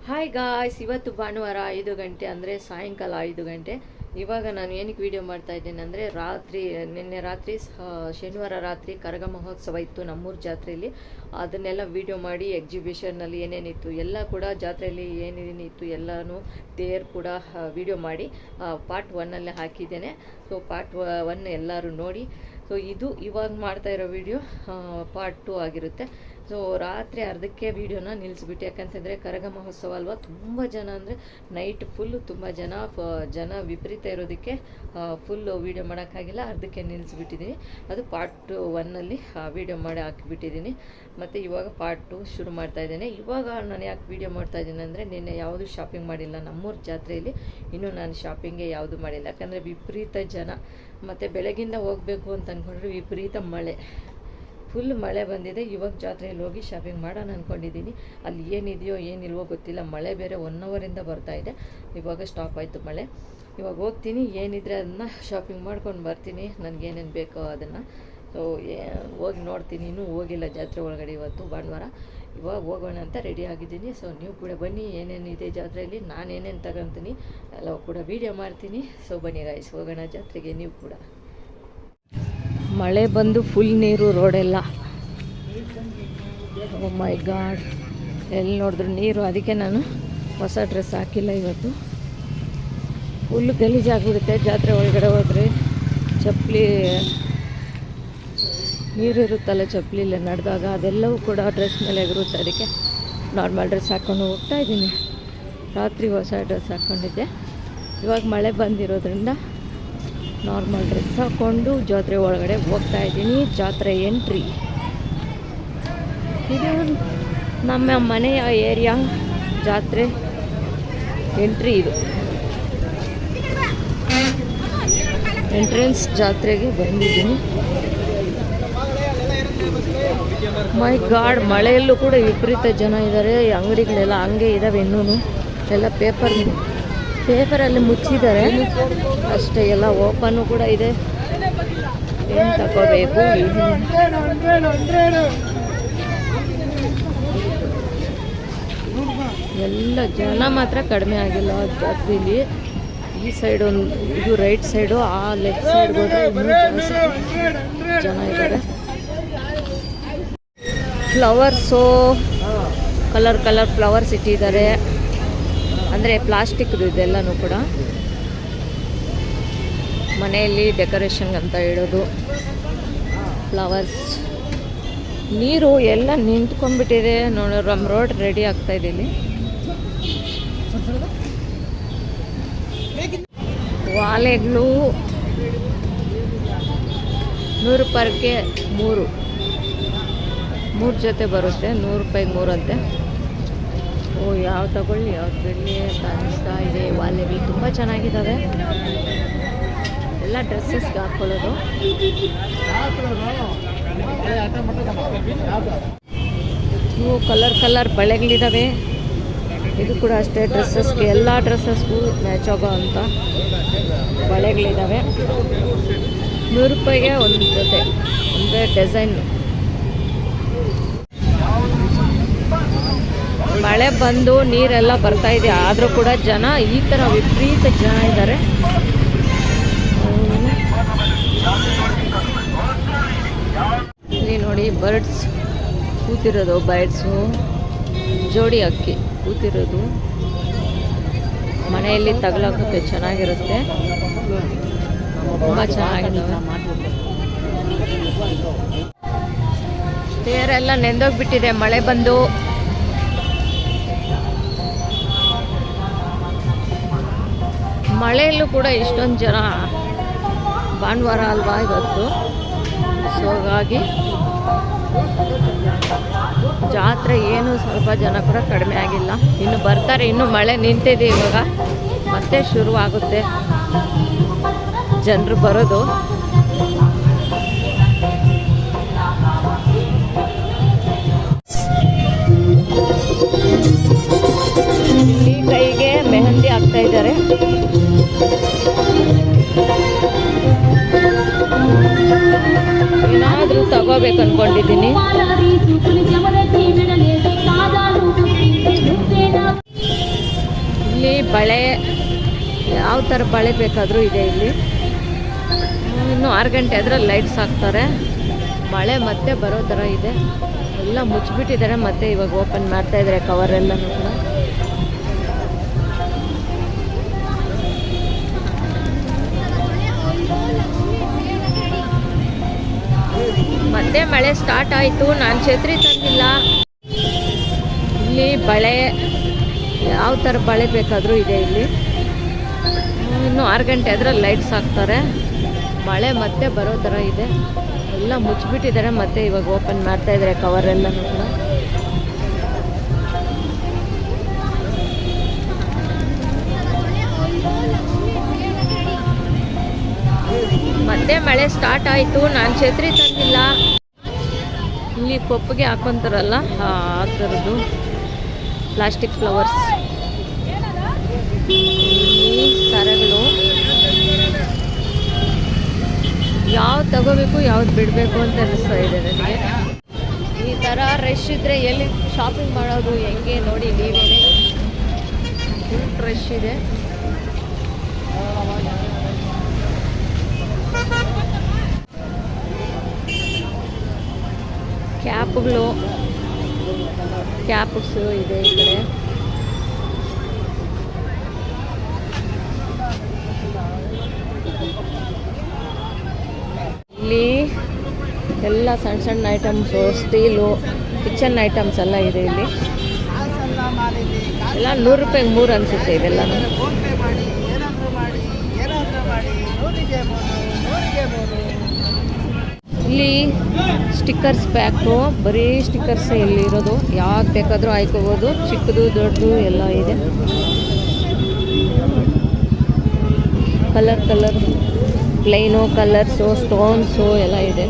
Hi guys, ಇವತ್ತು ಭಾನುವಾರ 5 ಗಂಟೆ ಅಂದರೆ ಸಾಯಂಕಾಲ 5 ಗಂಟೆ. ಇವಾಗ ನಾನು ಏನಕ್ಕೆ ವಿಡಿಯೋ ಮಾಡ್ತಾ ಇದ್ದೇನೆ ಅಂದರೆ ನಿನ್ನೆ ರಾತ್ರಿ ಶನಿವಾರ ರಾತ್ರಿ ಕರಗ ಮಹೋತ್ಸವ ಇತ್ತು ನಮ್ಮೂರು ಜಾತ್ರೆಯಲ್ಲಿ. ಅದನ್ನೆಲ್ಲ ವಿಡಿಯೋ ಮಾಡಿ ಎಕ್ಸಿಬಿಷನ್ನಲ್ಲಿ ಏನೇನಿತ್ತು ಎಲ್ಲ ಕೂಡ ಜಾತ್ರೆಯಲ್ಲಿ ಏನೇನಿತ್ತು ಎಲ್ಲನೂ ತೇರು ಕೂಡ ವಿಡಿಯೋ ಮಾಡಿ ಪಾರ್ಟ್ 1 ಹಾಕಿದ್ದೇನೆ. ಸೊ ಪಾರ್ಟ್ 1 ಎಲ್ಲರೂ ನೋಡಿ. ಸೊ ಇದು ಇವಾಗ ಮಾಡ್ತಾ ಇರೋ ವಿಡಿಯೋ ಪಾರ್ಟ್ 2 ಆಗಿರುತ್ತೆ. ಸೊ ರಾತ್ರಿ ಅರ್ಧಕ್ಕೆ ವೀಡಿಯೋನ ನಿಲ್ಲಿಸ್ಬಿಟ್ಟು, ಯಾಕಂತಂದರೆ ಕರಗ ಮಹೋತ್ಸವ ಅಲ್ವಾ, ತುಂಬ ಜನ ಅಂದರೆ ನೈಟ್ ಫುಲ್ಲು ತುಂಬ ಜನ ವಿಪರೀತ ಇರೋದಕ್ಕೆ ಫುಲ್ಲು ವೀಡಿಯೋ ಮಾಡೋಕ್ಕಾಗಿಲ್ಲ, ಅರ್ಧಕ್ಕೆ ನಿಲ್ಲಿಸ್ಬಿಟ್ಟಿದ್ದೀನಿ. ಅದು ಪಾರ್ಟ್ 1 ವೀಡಿಯೋ ಮಾಡಿ ಹಾಕಿಬಿಟ್ಟಿದ್ದೀನಿ. ಮತ್ತು ಇವಾಗ ಪಾರ್ಟ್ 2 ಶುರು ಮಾಡ್ತಾಯಿದ್ದೇನೆ. ಇವಾಗ ನಾನು ಯಾಕೆ ವೀಡಿಯೋ ಮಾಡ್ತಾಯಿದ್ದೀನಿ ಅಂದರೆ, ನಿನ್ನೆ ಯಾವುದೂ ಶಾಪಿಂಗ್ ಮಾಡಿಲ್ಲ ನಮ್ಮೂರು ಜಾತ್ರೆಯಲ್ಲಿ. ಇನ್ನೂ ನಾನು ಶಾಪಿಂಗೇ ಯಾವುದು ಮಾಡಿಲ್ಲ, ಯಾಕಂದರೆ ವಿಪರೀತ ಜನ. ಮತ್ತು ಬೆಳಗಿಂದ ಹೋಗಬೇಕು ಅಂತ ಅಂದ್ಕೊಂಡ್ರೆ ವಿಪರೀತ ಮಳೆ, ಫುಲ್ ಮಳೆ ಬಂದಿದೆ. ಇವಾಗ ಜಾತ್ರೆಯಲ್ಲಿ ಹೋಗಿ ಶಾಪಿಂಗ್ ಮಾಡೋಣ ಅಂದ್ಕೊಂಡಿದ್ದೀನಿ. ಅಲ್ಲಿ ಏನಿದೆಯೋ ಏನಿಲ್ವೋ ಗೊತ್ತಿಲ್ಲ. ಮಳೆ ಬೇರೆ 1 ಅವರಿಂದ ಬರ್ತಾಯಿದೆ. ಇವಾಗ ಸ್ಟಾಪ್ ಆಯಿತು ಮಳೆ. ಇವಾಗ ಹೋಗ್ತೀನಿ, ಏನಿದ್ರೆ ಅದನ್ನು ಶಾಪಿಂಗ್ ಮಾಡ್ಕೊಂಡು ಬರ್ತೀನಿ, ನನಗೇನೇನು ಬೇಕೋ ಅದನ್ನು. ಸೊ ಹೋಗಿ ನೋಡ್ತೀನಿ. ಇನ್ನೂ ಹೋಗಿಲ್ಲ ಜಾತ್ರೆ ಒಳಗಡೆ, ಇವತ್ತು ಭಾನುವಾರ. ಇವಾಗ ಹೋಗೋಣ ಅಂತ ರೆಡಿ ಆಗಿದ್ದೀನಿ. ಸೊ ನೀವು ಕೂಡ ಬನ್ನಿ, ಏನೇನಿದೆ ಜಾತ್ರೆಯಲ್ಲಿ, ನಾನು ಏನೇನು ತಗೊತೀನಿ ಎಲ್ಲ ಕೂಡ ವೀಡಿಯೋ ಮಾಡ್ತೀನಿ. ಸೊ ಬನ್ನಿ ಗಾಯ್ಸ್, ಹೋಗೋಣ ಜಾತ್ರೆಗೆ. ನೀವು ಕೂಡ ಮಳೆ ಬಂದು ಫುಲ್ ನೀರು ರೋಡೆಲ್ಲ. ಓ ಮೈ ಗಾಡ್, ಎಲ್ಲಿ ನೋಡಿದ್ರು ನೀರು. ಅದಕ್ಕೆ ನಾನು ಹೊಸ ಡ್ರೆಸ್ ಹಾಕಿಲ್ಲ ಇವತ್ತು. ಫುಲ್ ಗಲೀಜಾಗ್ಬಿಡುತ್ತೆ ಜಾತ್ರೆ ಒಳಗಡೆ ಹೋದರೆ. ಚಪ್ಪಲಿ ನೀರು ಇರುತ್ತಲ್ಲ ಚಪ್ಪಲಿಲ್ಲ ನಡೆದಾಗ, ಅದೆಲ್ಲವೂ ಕೂಡ ಡ್ರೆಸ್ ಮೇಲೆ ಎಗರುತ್ತೆ. ಅದಕ್ಕೆ ನಾರ್ಮಲ್ ಡ್ರೆಸ್ ಹಾಕ್ಕೊಂಡು ಹೋಗ್ತಾ ಇದ್ದೀನಿ. ರಾತ್ರಿ ಹೊಸ ಡ್ರೆಸ್ ಹಾಕ್ಕೊಂಡಿದ್ದೆ. ಇವಾಗ ಮಳೆ ಬಂದಿರೋದ್ರಿಂದ ನಾರ್ಮಲ್ ಡ್ರೆಸ್ ಹಾಕ್ಕೊಂಡು ಜಾತ್ರೆ ಒಳಗಡೆ ಹೋಗ್ತಾ ಇದ್ದೀನಿ. ಜಾತ್ರೆ ಎಂಟ್ರಿ ಇದು ನಮ್ಮ ಮನೆಯ ಏರಿಯಾ. ಜಾತ್ರೆ ಎಂಟ್ರಿ ಇದು. ಎಂಟ್ರೆನ್ಸ್ ಜಾತ್ರೆಗೆ ಬಂದಿದ್ದೀನಿ. ಮೈ ಗಾಡ್, ಮಳೆಯಲ್ಲೂ ಕೂಡ ವಿಪರೀತ ಜನ ಇದ್ದಾರೆ. ಅಂಗಡಿಗಳೆಲ್ಲ ಹಂಗೆ ಇದ್ದಾವೆ, ಇನ್ನೂ ಎಲ್ಲ ಪೇಪರಲ್ಲಿ ಮುಚ್ಚಿದ್ದಾರೆ ಅಷ್ಟೇ. ಎಲ್ಲ ಓಪನ್ನು ಕೂಡ ಇದೆ. ಏನು ತಗೋಬೇಕು, ಎಲ್ಲ ಜನ ಮಾತ್ರ ಕಡಿಮೆ ಆಗಿಲ್ಲ ಜಾತ್ರೆಯಲ್ಲಿ. ಈ ಸೈಡ್ ಒಂದು, ಇದು ರೈಟ್ ಸೈಡು, ಆ ಲೆಫ್ಟ್ ಸೈಡ್ ಹೋದರೆ ಇನ್ನೂ ಜಾಸ್ತಿ ಜನ ಇದ್ದಾರೆ. ಫ್ಲವರ್ಸು ಕಲರ್ ಫ್ಲವರ್ಸ್ ಇಟ್ಟಿದ್ದಾರೆ. ಅಂದರೆ ಪ್ಲಾಸ್ಟಿಕ್ದು ಇದೆಲ್ಲನೂ ಕೂಡ ಮನೆಯಲ್ಲಿ ಡೆಕೋರೇಷನ್ ಅಂತ ಇಡೋದು. ಫ್ಲವರ್ಸ್, ನೀರು ಎಲ್ಲ ನಿಂತ್ಕೊಂಡ್ಬಿಟ್ಟಿದೆ ನೋಡಿ. ರೋಡ್ ರೆಡಿ ಆಗ್ತಾ ಇದೆ ಇಲ್ಲಿ. ವಾಲೆಗಳು 100 ರೂಪಾಯಿಗೆ 3 ಜೊತೆ ಬರುತ್ತೆ. 100 ರೂಪಾಯಿಗೆ 3 ಅಂತೆ. ಓ, ಯಾವ ತಗೊಳ್ಳಿ ಯಾವ್ದು ಬಿಡಲಿ ಅಂತ ಅನಿಸ್ತಾ ಇದೆ. ವಾಲೆಗಳು ತುಂಬ ಚೆನ್ನಾಗಿದ್ದಾವೆ. ಎಲ್ಲ ಡ್ರೆಸ್ಸಸ್ಗೆ ಹಾಕ್ಕೊಳ್ಳೋದು. ಇವು ಕಲರ್ ಬಳೆಗಳಿದ್ದಾವೆ. ಇದು ಕೂಡ ಅಷ್ಟೇ, ಡ್ರೆಸ್ಸಸ್ಗೆ ಎಲ್ಲ ಡ್ರೆಸ್ಸಸ್ಗೂ ಮ್ಯಾಚ್ ಆಗೋ ಅಂಥ ಬಳೆಗಳಿದ್ದಾವೆ. 100 ರೂಪಾಯಿಗೆ ಒಂದು ಜೊತೆ, ಅಂದರೆ ಡಿಸೈನ್. ಮಳೆ ಬಂದು ನೀರೆಲ್ಲ ಬರ್ತಾ ಇದೆ, ಆದರೂ ಕೂಡ ಜನ ಈ ಥರ ವಿಪರೀತ ಜನ ಇದ್ದಾರೆ. ಇಲ್ಲಿ ನೋಡಿ, ಬರ್ಡ್ಸ್ ಕೂತಿರೋದು, ಬರ್ಡ್ಸು ಜೋಡಿ ಅಕ್ಕಿ ಕೂತಿರೋದು. ಮನೆಯಲ್ಲಿ ತಗಲೋಕ್ಕೆ ಚೆನ್ನಾಗಿರುತ್ತೆ, ತುಂಬ ಚೆನ್ನಾಗಿದ್ದಾವೆ. ತೇರೆಲ್ಲ ನೆಂದೋಗ್ಬಿಟ್ಟಿದೆ ಮಳೆ ಬಂದು. ಮಳೆಯಲ್ಲೂ ಕೂಡ ಇಷ್ಟೊಂದು ಜನ, ಭಾನುವಾರ ಅಲ್ವಾ ಇವತ್ತು. ಸೊ ಹಾಗಾಗಿ ಜಾತ್ರೆ ಏನು ಸ್ವಲ್ಪ ಜನ ಕೂಡ ಕಡಿಮೆ ಆಗಿಲ್ಲ. ಇನ್ನು ಬರ್ತಾರೆ, ಇನ್ನು ಮಳೆ ನಿಂತಿದೆ. ಇವಾಗ ಮತ್ತೆ ಶುರುವಾಗುತ್ತೆ ಜನರು ಬರೋದು. ಈ ಕೈಗೆ ಮೆಹಂದಿ ಹಾಕ್ತಾ ಇದ್ದಾರೆ. ಏನಾದರೂ ತಗೋಬೇಕು ಅನ್ಕೊಂಡಿದ್ದೀನಿ. ಬಳೆ ಯಾವ ಥರ ಬಳೆ ಬೇಕಾದರೂ ಇದೆ ಇಲ್ಲಿ. ಇನ್ನು 6 ಗಂಟೆ ಆದರೆ ಲೈಟ್ಸ್ ಹಾಕ್ತಾರೆ. ಮಳೆ ಮತ್ತೆ ಬರೋ ಥರ ಇದೆ. ಎಲ್ಲ ಮುಚ್ಚಿಬಿಟ್ಟಿದ್ದಾರೆ, ಮತ್ತೆ ಇವಾಗ ಓಪನ್ ಮಾಡ್ತಾ ಇದ್ದಾರೆ ಕವರೆಲ್ಲನೂ ಕೂಡ. ಮತ್ತೆ ಮಳೆ ಸ್ಟಾರ್ಟ್ ಆಯಿತು. ನಾನು ಛತ್ರಿ ತಂದಿಲ್ಲ. ಇಲ್ಲಿ ಬಳೆ ಯಾವ ಥರ ಬಳೆ ಬೇಕಾದರೂ ಇದೆ ಇಲ್ಲಿ. ಇನ್ನು 6 ಗಂಟೆ ಆದರೆ ಲೈಟ್ಸ್ ಹಾಕ್ತಾರೆ. ಮಳೆ ಮತ್ತೆ ಬರೋ ಥರ ಇದೆ. ಎಲ್ಲ ಮುಚ್ಚಿಬಿಟ್ಟಿದ್ದಾರೆ, ಮತ್ತೆ ಇವಾಗ ಓಪನ್ ಮಾಡ್ತಾ ಇದ್ದಾರೆ ಕವರೆಲ್ಲನೂ ಕೂಡ. ಮತ್ತೆ ಮಳೆ ಸ್ಟಾರ್ಟ್ ಆಯಿತು. ನಾನು ಛತ್ರಿ ತಂದಿಲ್ಲ. ಇಲ್ಲಿ ಕೊಪ್ಪಿಗೆ ಹಾಕೊಂತಾರಲ್ಲ ಆ ಥರದ್ದು ಪ್ಲಾಸ್ಟಿಕ್ ಫ್ಲವರ್ಸ್, ಸರಗಳು. ಯಾವ್ದು ತಗೋಬೇಕು ಯಾವ್ದು ಬಿಡಬೇಕು ಅಂತ ಅನಿಸ್ತಾ ಇದೆ ನನಗೆ. ಈ ಥರ ರಶ್ ಇದ್ದರೆ ಎಲ್ಲಿ ಶಾಪಿಂಗ್ ಮಾಡೋದು ಹೆಂಗೆ ನೋಡಿ ನೀವೇನೆ. ಫುಲ್ ರಶ್ ಇದೆ. ಕ್ಯಾಪ್ಸು ಇದೆ ಈ ಕಡೆ. ಇಲ್ಲಿ ಎಲ್ಲ ಸಣ್ಣ ಸಣ್ಣ ಐಟಮ್ಸು, ಸ್ಟೀಲು, ಕಿಚನ್ ಐಟಮ್ಸ್ ಎಲ್ಲ ಇದೆ ಇಲ್ಲಿ. ಎಲ್ಲ 100 ರೂಪಾಯಿಗೆ 3 ಅನಿಸುತ್ತೆ ಇವೆಲ್ಲ. ಇಲ್ಲಿ ಸ್ಟಿಕ್ಕರ್ಸ್ ಪ್ಯಾಕು, ಬರೀ ಸ್ಟಿಕ್ಕರ್ಸೇ ಇಲ್ಲಿ ಇರೋದು. ಯಾವ್ದು ಬೇಕಾದರೂ ಆಯ್ಕೋಬೋದು, ಚಿಕ್ಕದು ದೊಡ್ಡದು ಎಲ್ಲ ಇದೆ. ಕಲರ್ ಪ್ಲೈನು, ಕಲರ್ಸು, ಸ್ಟೋನ್ಸು ಎಲ್ಲ ಇದೆ.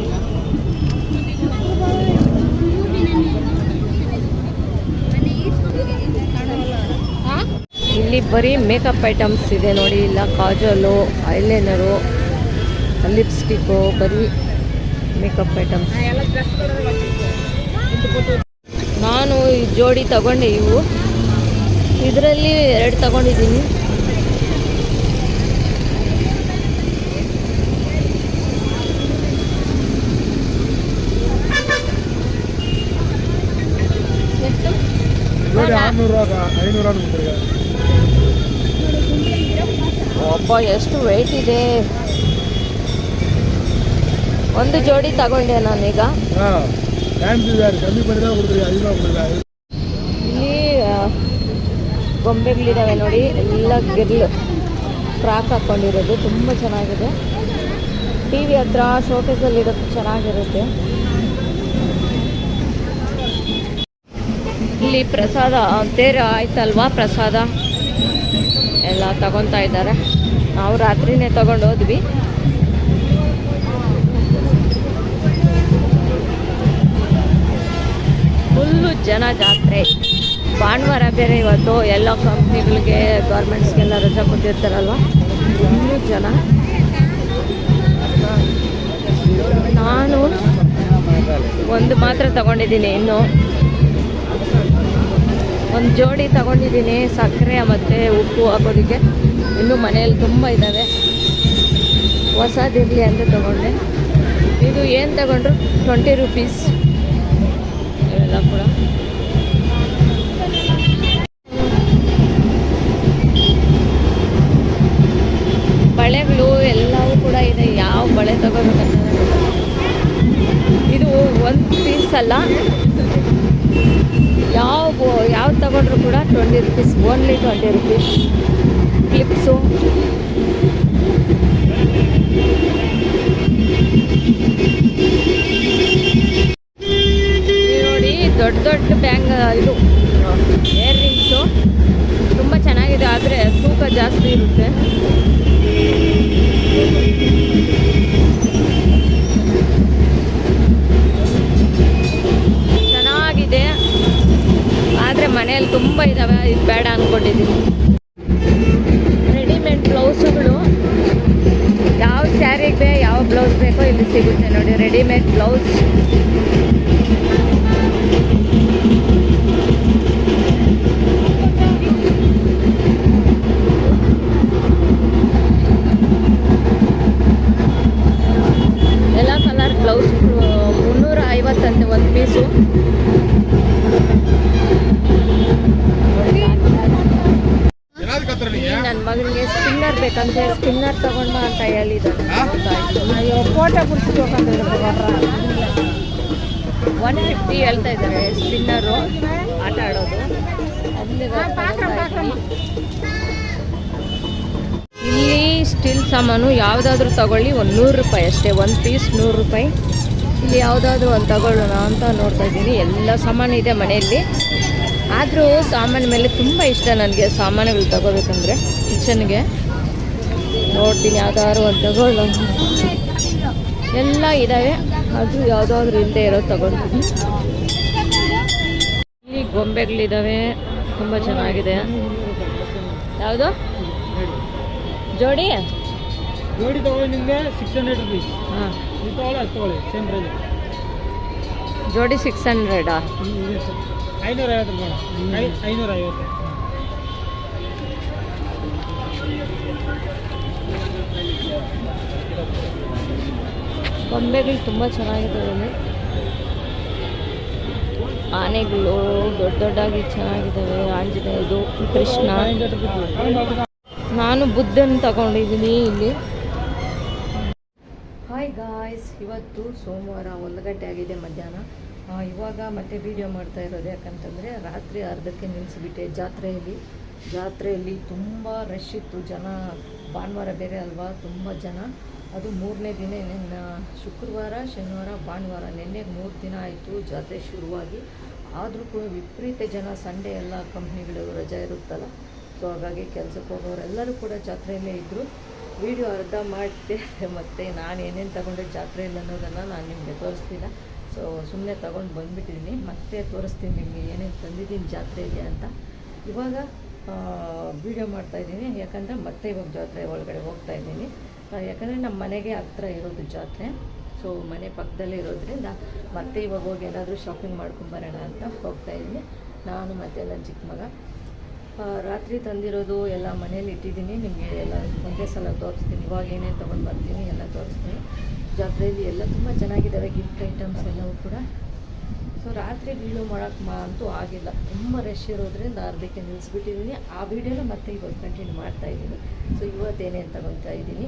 ಇಲ್ಲಿ ಬರೀ ಮೇಕಪ್ ಐಟಮ್ಸ್ ಇದೆ ನೋಡಿ. ಇಲ್ಲ ಕಾಜಲು, ಐಲೈನರು, ಲಿಪ್ಸ್ಟಿಕ್ಕು, ಬರೀ ಮೇಕಪ್ ಐಟಮ್ಸ್. ನಾನು ಈ ಜೋಡಿ ತಗೊಂಡೆ. ಇವು ಇದರಲ್ಲಿ 2 ತಗೊಂಡಿದ್ದೀನಿ. ಒಬ್ಬ ಎಷ್ಟು ವೆಯ್ಟ್ ಇದೆ. ಒಂದು ಜೋಡಿ ತಗೊಂಡೆ ನಾನೀಗ. ಇಲ್ಲಿ ಗೊಂಬೆಗಳಿದಾವೆ ನೋಡಿ, ಎಲ್ಲ ಗಿರ್ಲು ಫ್ರಾಕ್ ಹಾಕ್ಕೊಂಡಿರೋದು ತುಂಬ ಚೆನ್ನಾಗಿದೆ. TV ಹತ್ರ ಶೋಕೇಸಲ್ಲಿ ಇಡೋದು ಚೆನ್ನಾಗಿರುತ್ತೆ. ಇಲ್ಲಿ ಪ್ರಸಾದ ತೇರು ಆಯ್ತಲ್ವಾ, ಪ್ರಸಾದ ಎಲ್ಲ ತಗೊತಾ ಇದ್ದಾರೆ. ನಾವು ರಾತ್ರಿನೇ ತಗೊಂಡು ಹೋದ್ವಿ. ಫುಲ್ಲು ಜನ, ಜಾತ್ರೆ. ಭಾನುವಾರ ಬೇರೆ ಇವತ್ತು. ಎಲ್ಲ ಕಂಪ್ನಿಗಳಿಗೆ, ಗೌರ್ಮೆಂಟ್ಸ್ಗೆಲ್ಲ ರಜಾ ಕೊಟ್ಟಿರ್ತಾರಲ್ವ, ಫುಲ್ಲು ಜನ. ನಾನು ಒಂದು ಮಾತ್ರ ತಗೊಂಡಿದ್ದೀನಿ. ಇನ್ನು ಒಂದು ಜೋಡಿ ತಗೊಂಡಿದ್ದೀನಿ, ಸಕ್ಕರೆ ಮತ್ತು ಉಪ್ಪು ಹಾಕೋದಕ್ಕೆ. ಇನ್ನೂ ಮನೆಯಲ್ಲಿ ತುಂಬ ಇದ್ದಾವೆ, ಹೊಸದಿರಲಿ ಅಂತ ತಗೊಂಡೆ. ಇದು ಏನು ತಗೊಂಡ್ರು 20 ರೂಪೀಸ್ ಇವೆಲ್ಲ ಕೂಡ. ಬಳೆಗಳು ಎಲ್ಲವೂ ಕೂಡ ಇದೆ. ಯಾವ ಬಳೆ ತಗೋಬೇಕಂತ ಇದು 1 ಪೀಸ್ ಅಲ್ಲ, ಯಾವ್ದು ತಗೊಂಡ್ರು ಕೂಡ 20 ರೂಪೀಸ್, ಓನ್ಲಿ 20 ರೂಪೀಸ್. ಕ್ಲಿಪ್ಸು, ನೋಡಿ ದೊಡ್ಡ ಬ್ಯಾಂಗ್, ಇದು ಏರ್ ರಿಂಗ್ಸು ತುಂಬ ಚೆನ್ನಾಗಿದೆ. ಆದರೆ ತೂಕ ಜಾಸ್ತಿ ಇರುತ್ತೆ. ಚೆನ್ನಾಗಿದೆ, ಆದರೆ ಮನೆಯಲ್ಲಿ ತುಂಬ ಇದ್ದಾವೆ. ಇದು ಬೇಡ ಅಂದ್ಕೊಂಡಿದ್ದೀನಿ. ರೆಡಿಮೇಡ್ ಬ್ಲೌಸುಗಳು, ಯಾವ ಸ್ಯಾರಿಗೆ ಯಾವ ಬ್ಲೌಸ್ ಬೇಕೋ ಇಲ್ಲಿ ಸಿಗುತ್ತೆ ನೋಡಿ. ರೆಡಿಮೇಡ್ ಬ್ಲೌಸ್ ಹೋಗ್ಬೇಕಂದ್ರೆ ಸ್ಪಿನ್ನರ್ ತಗೊಂಡ ಅಂತ ಹೇಳಿದ್ದಾನೆ. ಫೋಟೋ ಬಿಡಿಸ್ಬೇಕು 150 ಹೇಳ್ತಾ ಇದ್ದಾರೆ ಸ್ಪಿನ್ನರು ಆಟ ಆಡೋದು. ಇಲ್ಲಿ ಸ್ಟಿಲ್ ಸಾಮಾನು ಯಾವುದಾದ್ರೂ ತಗೊಳ್ಳಿ ಒಂದು 100 ರೂಪಾಯಿ ಅಷ್ಟೇ, ಒಂದು ಪೀಸ್ 100 ರೂಪಾಯಿ. ಇಲ್ಲಿ ಯಾವುದಾದ್ರೂ ಒಂದು ತಗೊಳ್ಳೋಣ ಅಂತ ನೋಡ್ತಾ ಇದ್ದೀನಿ. ಎಲ್ಲ ಸಾಮಾನು ಇದೆ ಮನೆಯಲ್ಲಿ, ಆದರೂ ಸಾಮಾನು ಮೇಲೆ ತುಂಬ ಇಷ್ಟ ನನಗೆ ಸಾಮಾನುಗಳು ತಗೋಬೇಕಂದ್ರೆ. ಕಿಚನ್ಗೆ ನೋಡ್ತೀನಿ ಯಾವುದಾದ್ರು ಒಂದು ತಗೊಳ್ಳೋಣ. ಎಲ್ಲ ಇದ್ದಾವೆ, ಅದು ಯಾವುದಾದ್ರೂ ಇಲ್ಲದೆ ಇರೋದು ತಗೊಳ್ತೀನಿ. ಇಲ್ಲಿ ಗೊಂಬೆಗಳಿದ್ದಾವೆ, ತುಂಬ ಚೆನ್ನಾಗಿದೆ. ಯಾವುದು ಜೋಡಿ ತಗೊಳ್ಳಿ, ನಿಮಗೆ 600 ರುಪೀಸ್. ಹಾಂ, ಇದು ತಗೊಳ್ಳಿ, ಅದು ತಗೊಳ್ಳಿ, ಸೇಮ್ ಪ್ರೈಸ್. ಜೋಡಿ 600. 550 ರೂಪಾಯಿ. 550. ಗೊಂಬೆಗಳು ತುಂಬ ಚೆನ್ನಾಗಿದ್ದಾವೆ. ಆನೆಗಳು ದೊಡ್ಡ ದೊಡ್ಡದಾಗಿ ಚೆನ್ನಾಗಿದ್ದಾವೆ. ಆಂಜನೇಯದು, ಕೃಷ್ಣ. ನಾನು ಬುದ್ಧನ ತಗೊಂಡಿದ್ದೀನಿ ಇಲ್ಲಿ. ಹಾಯ್ ಗಾಯ್ಸ್, ಇವತ್ತು ಸೋಮವಾರ 1 ಗಂಟೆ ಆಗಿದೆ ಮಧ್ಯಾಹ್ನ. ಇವಾಗ ಮತ್ತೆ ವಿಡಿಯೋ ಮಾಡ್ತಾ ಇರೋದು ಯಾಕಂತಂದರೆ ರಾತ್ರಿ ಅರ್ಧಕ್ಕೆ ನಿಲ್ಲಿಸಿಬಿಟ್ಟೆ. ಜಾತ್ರೆಯಲ್ಲಿ ತುಂಬ ರಶ್ ಇತ್ತು, ಜನ. ಭಾನುವಾರ ಬೇರೆ ಅಲ್ವಾ, ತುಂಬ ಜನ. ಅದು 3ನೇ ದಿನ, ಶುಕ್ರವಾರ, ಶನಿವಾರ, ಭಾನುವಾರ, ನಿನ್ನೆಗೆ 3 ದಿನ ಆಯಿತು ಜಾತ್ರೆ ಶುರುವಾಗಿ. ಆದರೂ ಕೂಡ ವಿಪರೀತ ಜನ. ಸಂಡೇ ಎಲ್ಲ ಕಂಪ್ನಿಗಳು ರಜೆ ಇರುತ್ತಲ್ಲ, ಸೊ ಹಾಗಾಗಿ ಕೆಲಸಕ್ಕೆ ಹೋಗೋರೆಲ್ಲರೂ ಕೂಡ ಜಾತ್ರೆಯಲ್ಲೇ ಇದ್ದರು. ವಿಡಿಯೋ ಅರ್ಧ ಮಾಡಿದೆ, ಮತ್ತು ನಾನು ಏನೇನು ತಗೊಂಡೆ ಜಾತ್ರೆಯಲ್ಲಿ ಅನ್ನೋದನ್ನು ನಾನು ನಿಮಗೆ ತೋರಿಸ್ತಿಲ್ಲ. ಸೊ ಸುಮ್ಮನೆ ತೊಗೊಂಡು ಬಂದುಬಿಟ್ಟಿದ್ದೀನಿ. ಮತ್ತೆ ತೋರಿಸ್ತೀನಿ ನಿಮಗೆ ಏನೇನು ತಂದಿದ್ದೀನಿ ಜಾತ್ರೆಯಲ್ಲಿ ಅಂತ. ಇವಾಗ ವಿಡಿಯೋ ಮಾಡ್ತಾಯಿದ್ದೀನಿ ಯಾಕಂದರೆ ಮತ್ತೆ ಇವಾಗ ಜಾತ್ರೆ ಒಳಗಡೆ ಹೋಗ್ತಾಯಿದ್ದೀನಿ. ಯಾಕಂದರೆ ನಮ್ಮ ಮನೆಗೆ ಹತ್ರ ಇರೋದು ಜಾತ್ರೆ, ಸೊ ಮನೆ ಪಕ್ಕದಲ್ಲೇ ಇರೋದ್ರಿಂದ ಮತ್ತೆ ಇವಾಗ ಹೋಗಿ ಏನಾದರೂ ಶಾಪಿಂಗ್ ಮಾಡ್ಕೊಂಬರೋಣ ಅಂತ ಹೋಗ್ತಾಯಿದ್ದೀನಿ. ನಾನು ಮತ್ತು ನನ್ನ ಚಿಕ್ಕ ಮಗ. ರಾತ್ರಿ ತಂದಿರೋದು ಎಲ್ಲ ಮನೇಲಿ ಇಟ್ಟಿದ್ದೀನಿ. ನಿಮಗೆ ಎಲ್ಲ ಒಂದೇ ಸಲ ತೋರಿಸ್ತೀನಿ. ಇವಾಗ ಏನೇನು ತೊಗೊಂಡು ಬರ್ತೀನಿ ಎಲ್ಲ ತೋರಿಸ್ತೀನಿ. ಜಾತ್ರೆಯಲ್ಲಿ ಎಲ್ಲ ತುಂಬ ಚೆನ್ನಾಗಿದ್ದಾವೆ, ಗಿಫ್ಟ್ ಐಟಮ್ಸ್ ಎಲ್ಲವೂ ಕೂಡ. ಸೊ ರಾತ್ರಿ ವೀಡಿಯೋ ಮಾಡೋಕ್ಕೆ ಅಂತೂ ಆಗಿಲ್ಲ, ತುಂಬ ರಶ್ ಇರೋದ್ರಿಂದ ಅರ್ಧಕ್ಕೆ ನಿಲ್ಲಿಸ್ಬಿಟ್ಟಿದ್ದೀನಿ. ಆ ವಿಡಿಯೋನ ಮತ್ತೆ ಇವಾಗ ಕಂಟಿನ್ಯೂ ಮಾಡ್ತಾಯಿದ್ದೀನಿ. ಸೊ ಇವತ್ತೇನೇನು ತಗೊತಾ ಇದ್ದೀನಿ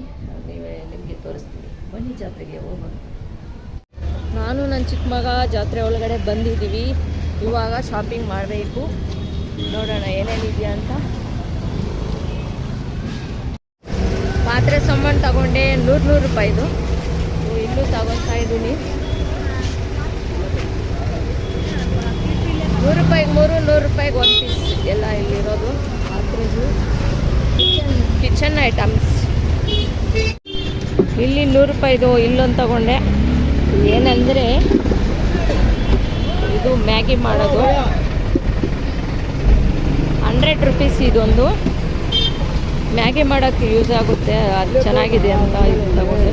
ನಿಮಗೆ ತೋರಿಸ್ತೀನಿ. ಬನ್ನಿ ಜಾತ್ರೆಗೆ ಹೋಗೋಣ. ನಾನು ನನ್ನ ಚಿಕ್ಕ ಮಗ ಜಾತ್ರೆ ಒಳಗಡೆ ಬಂದಿದ್ದೀವಿ. ಇವಾಗ ಶಾಪಿಂಗ್ ಮಾಡಬೇಕು, ನೋಡೋಣ ಏನೇನಿದೆಯಾ ಅಂತ. ಪಾತ್ರೆ ಸಾಮಾನು ತಗೊಂಡೆ 100 ರೂಪಾಯಿದು. ಇಲ್ಲೂ ತಗೊತಾ ಇದ್ದೀನಿ. 100 ರೂಪಾಯಿಗೆ 3, 100 ರೂಪಾಯಿಗೆ 1 ಪೀಸ್ ಎಲ್ಲ ಇಲ್ಲಿರೋದು. ಪಾತ್ರೆದು ಕಿಚನ್ ಐಟಮ್ಸ್. ಇಲ್ಲಿ 100 ರೂಪಾಯಿದು ಇಲ್ಲೊಂದು ತಗೊಂಡೆ. ಏನಂದರೆ ಇದು ಮ್ಯಾಗಿ ಮಾಡೋದು. 100 ರೂಪೀಸ್ ಇದೊಂದು. ಮ್ಯಾಗಿ ಮಾಡೋಕ್ಕೆ ಯೂಸ್ ಆಗುತ್ತೆ, ಅದು ಚೆನ್ನಾಗಿದೆ ಅಂತ ಇದು ತಗೊಂಡೆ.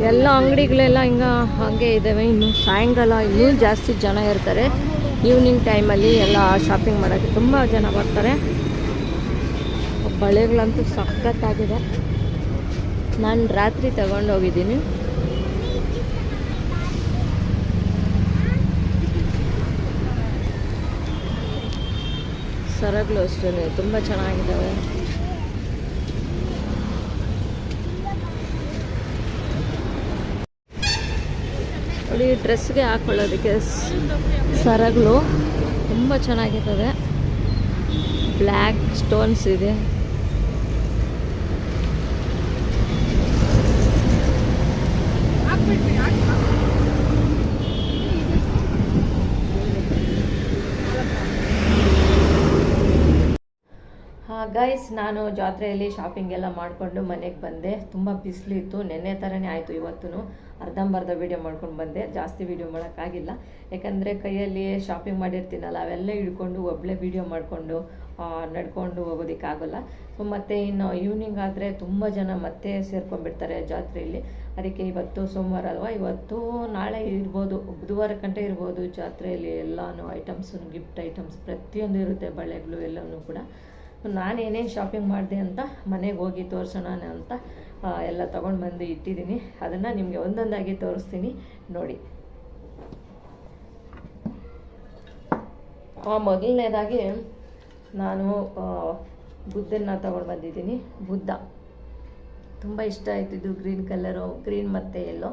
ಎಲ್ಲ ಅಂಗಡಿಗಳೆಲ್ಲ ಹಾಗೆ ಇದ್ದಾವೆ. ಇನ್ನು ಸಾಯಂಕಾಲ ಇನ್ನೂ ಜಾಸ್ತಿ ಜನ ಇರ್ತಾರೆ. ಈವ್ನಿಂಗ್ ಟೈಮಲ್ಲಿ ಎಲ್ಲ ಶಾಪಿಂಗ್ ಮಾಡೋಕ್ಕೆ ತುಂಬ ಜನ ಬರ್ತಾರೆ. ಬಳೆಗಳಂತೂ ಸಖತ್ತಾಗಿದೆ. ನಾನು ರಾತ್ರಿ ತಗೊಂಡೋಗಿದ್ದೀನಿ. ಸರಗಳು ಅಷ್ಟೇ ತುಂಬ ಚೆನ್ನಾಗಿದ್ದಾವೆ. ನೋಡಿ, ಡ್ರೆಸ್ಗೆ ಹಾಕ್ಕೊಳ್ಳೋದಕ್ಕೆ ಸರಗಳು ತುಂಬ ಚೆನ್ನಾಗಿದ್ದಾವೆ. ಬ್ಲ್ಯಾಕ್ ಸ್ಟೋನ್ಸ್ ಇದೆ. ಗೈಸ್, ನಾನು ಜಾತ್ರೆಯಲ್ಲಿ ಶಾಪಿಂಗ್ ಎಲ್ಲ ಮಾಡಿಕೊಂಡು ಮನೆಗೆ ಬಂದೆ. ತುಂಬ ಬಿಸಿಲಿತ್ತು, ನೆನ್ನೆ ಥರನೇ ಆಯಿತು ಇವತ್ತು. ಅರ್ಧಂಬರ್ಧ ವೀಡಿಯೋ ಮಾಡ್ಕೊಂಡು ಬಂದೆ, ಜಾಸ್ತಿ ವೀಡಿಯೋ ಮಾಡೋಕ್ಕಾಗಿಲ್ಲ. ಯಾಕಂದರೆ ಕೈಯಲ್ಲಿ ಶಾಪಿಂಗ್ ಮಾಡಿರ್ತೀನಲ್ಲ, ಅವೆಲ್ಲ ಹಿಡ್ಕೊಂಡು ಒಬ್ಬಳೇ ವೀಡಿಯೋ ಮಾಡಿಕೊಂಡು ನಡ್ಕೊಂಡು ಹೋಗೋದಕ್ಕಾಗಲ್ಲ. ಸೊ ಮತ್ತು ಇನ್ನು ಈವ್ನಿಂಗ್ ಆದರೆ ತುಂಬ ಜನ ಮತ್ತೆ ಸೇರ್ಕೊಂಡ್ಬಿಡ್ತಾರೆ ಜಾತ್ರೆಯಲ್ಲಿ. ಅದಕ್ಕೆ ಇವತ್ತು ಸೋಮವಾರ ಅಲ್ವಾ, ಇವತ್ತು ನಾಳೆ ಇರ್ಬೋದು, ಬುಧವಾರ ಗಂಟೆ ಇರ್ಬೋದು ಜಾತ್ರೆಯಲ್ಲಿ. ಎಲ್ಲನೂ ಐಟಮ್ಸು, ಗಿಫ್ಟ್ ಐಟಮ್ಸ್ ಪ್ರತಿಯೊಂದು ಇರುತ್ತೆ, ಬಳೆಗಳು ಎಲ್ಲವೂ ಕೂಡ. ನಾನು ಏನೇನು ಶಾಪಿಂಗ್ ಮಾಡಿದೆ ಅಂತ ಮನೆಗೆ ಹೋಗಿ ತೋರಿಸೋಣ ಅಂತ ಎಲ್ಲ ತೊಗೊಂಡು ಬಂದು ಇಟ್ಟಿದ್ದೀನಿ. ಅದನ್ನು ನಿಮಗೆ ಒಂದೊಂದಾಗಿ ತೋರಿಸ್ತೀನಿ ನೋಡಿ. ಮೊದಲನೇದಾಗಿ ನಾನು ಬುದ್ಧನ ತೊಗೊಂಡು ಬಂದಿದ್ದೀನಿ. ಬುದ್ಧ ತುಂಬ ಇಷ್ಟ ಆಯಿತು. ಇದು ಗ್ರೀನ್ ಕಲರು, ಗ್ರೀನ್ ಮತ್ತು ಎಲ್ಲೋ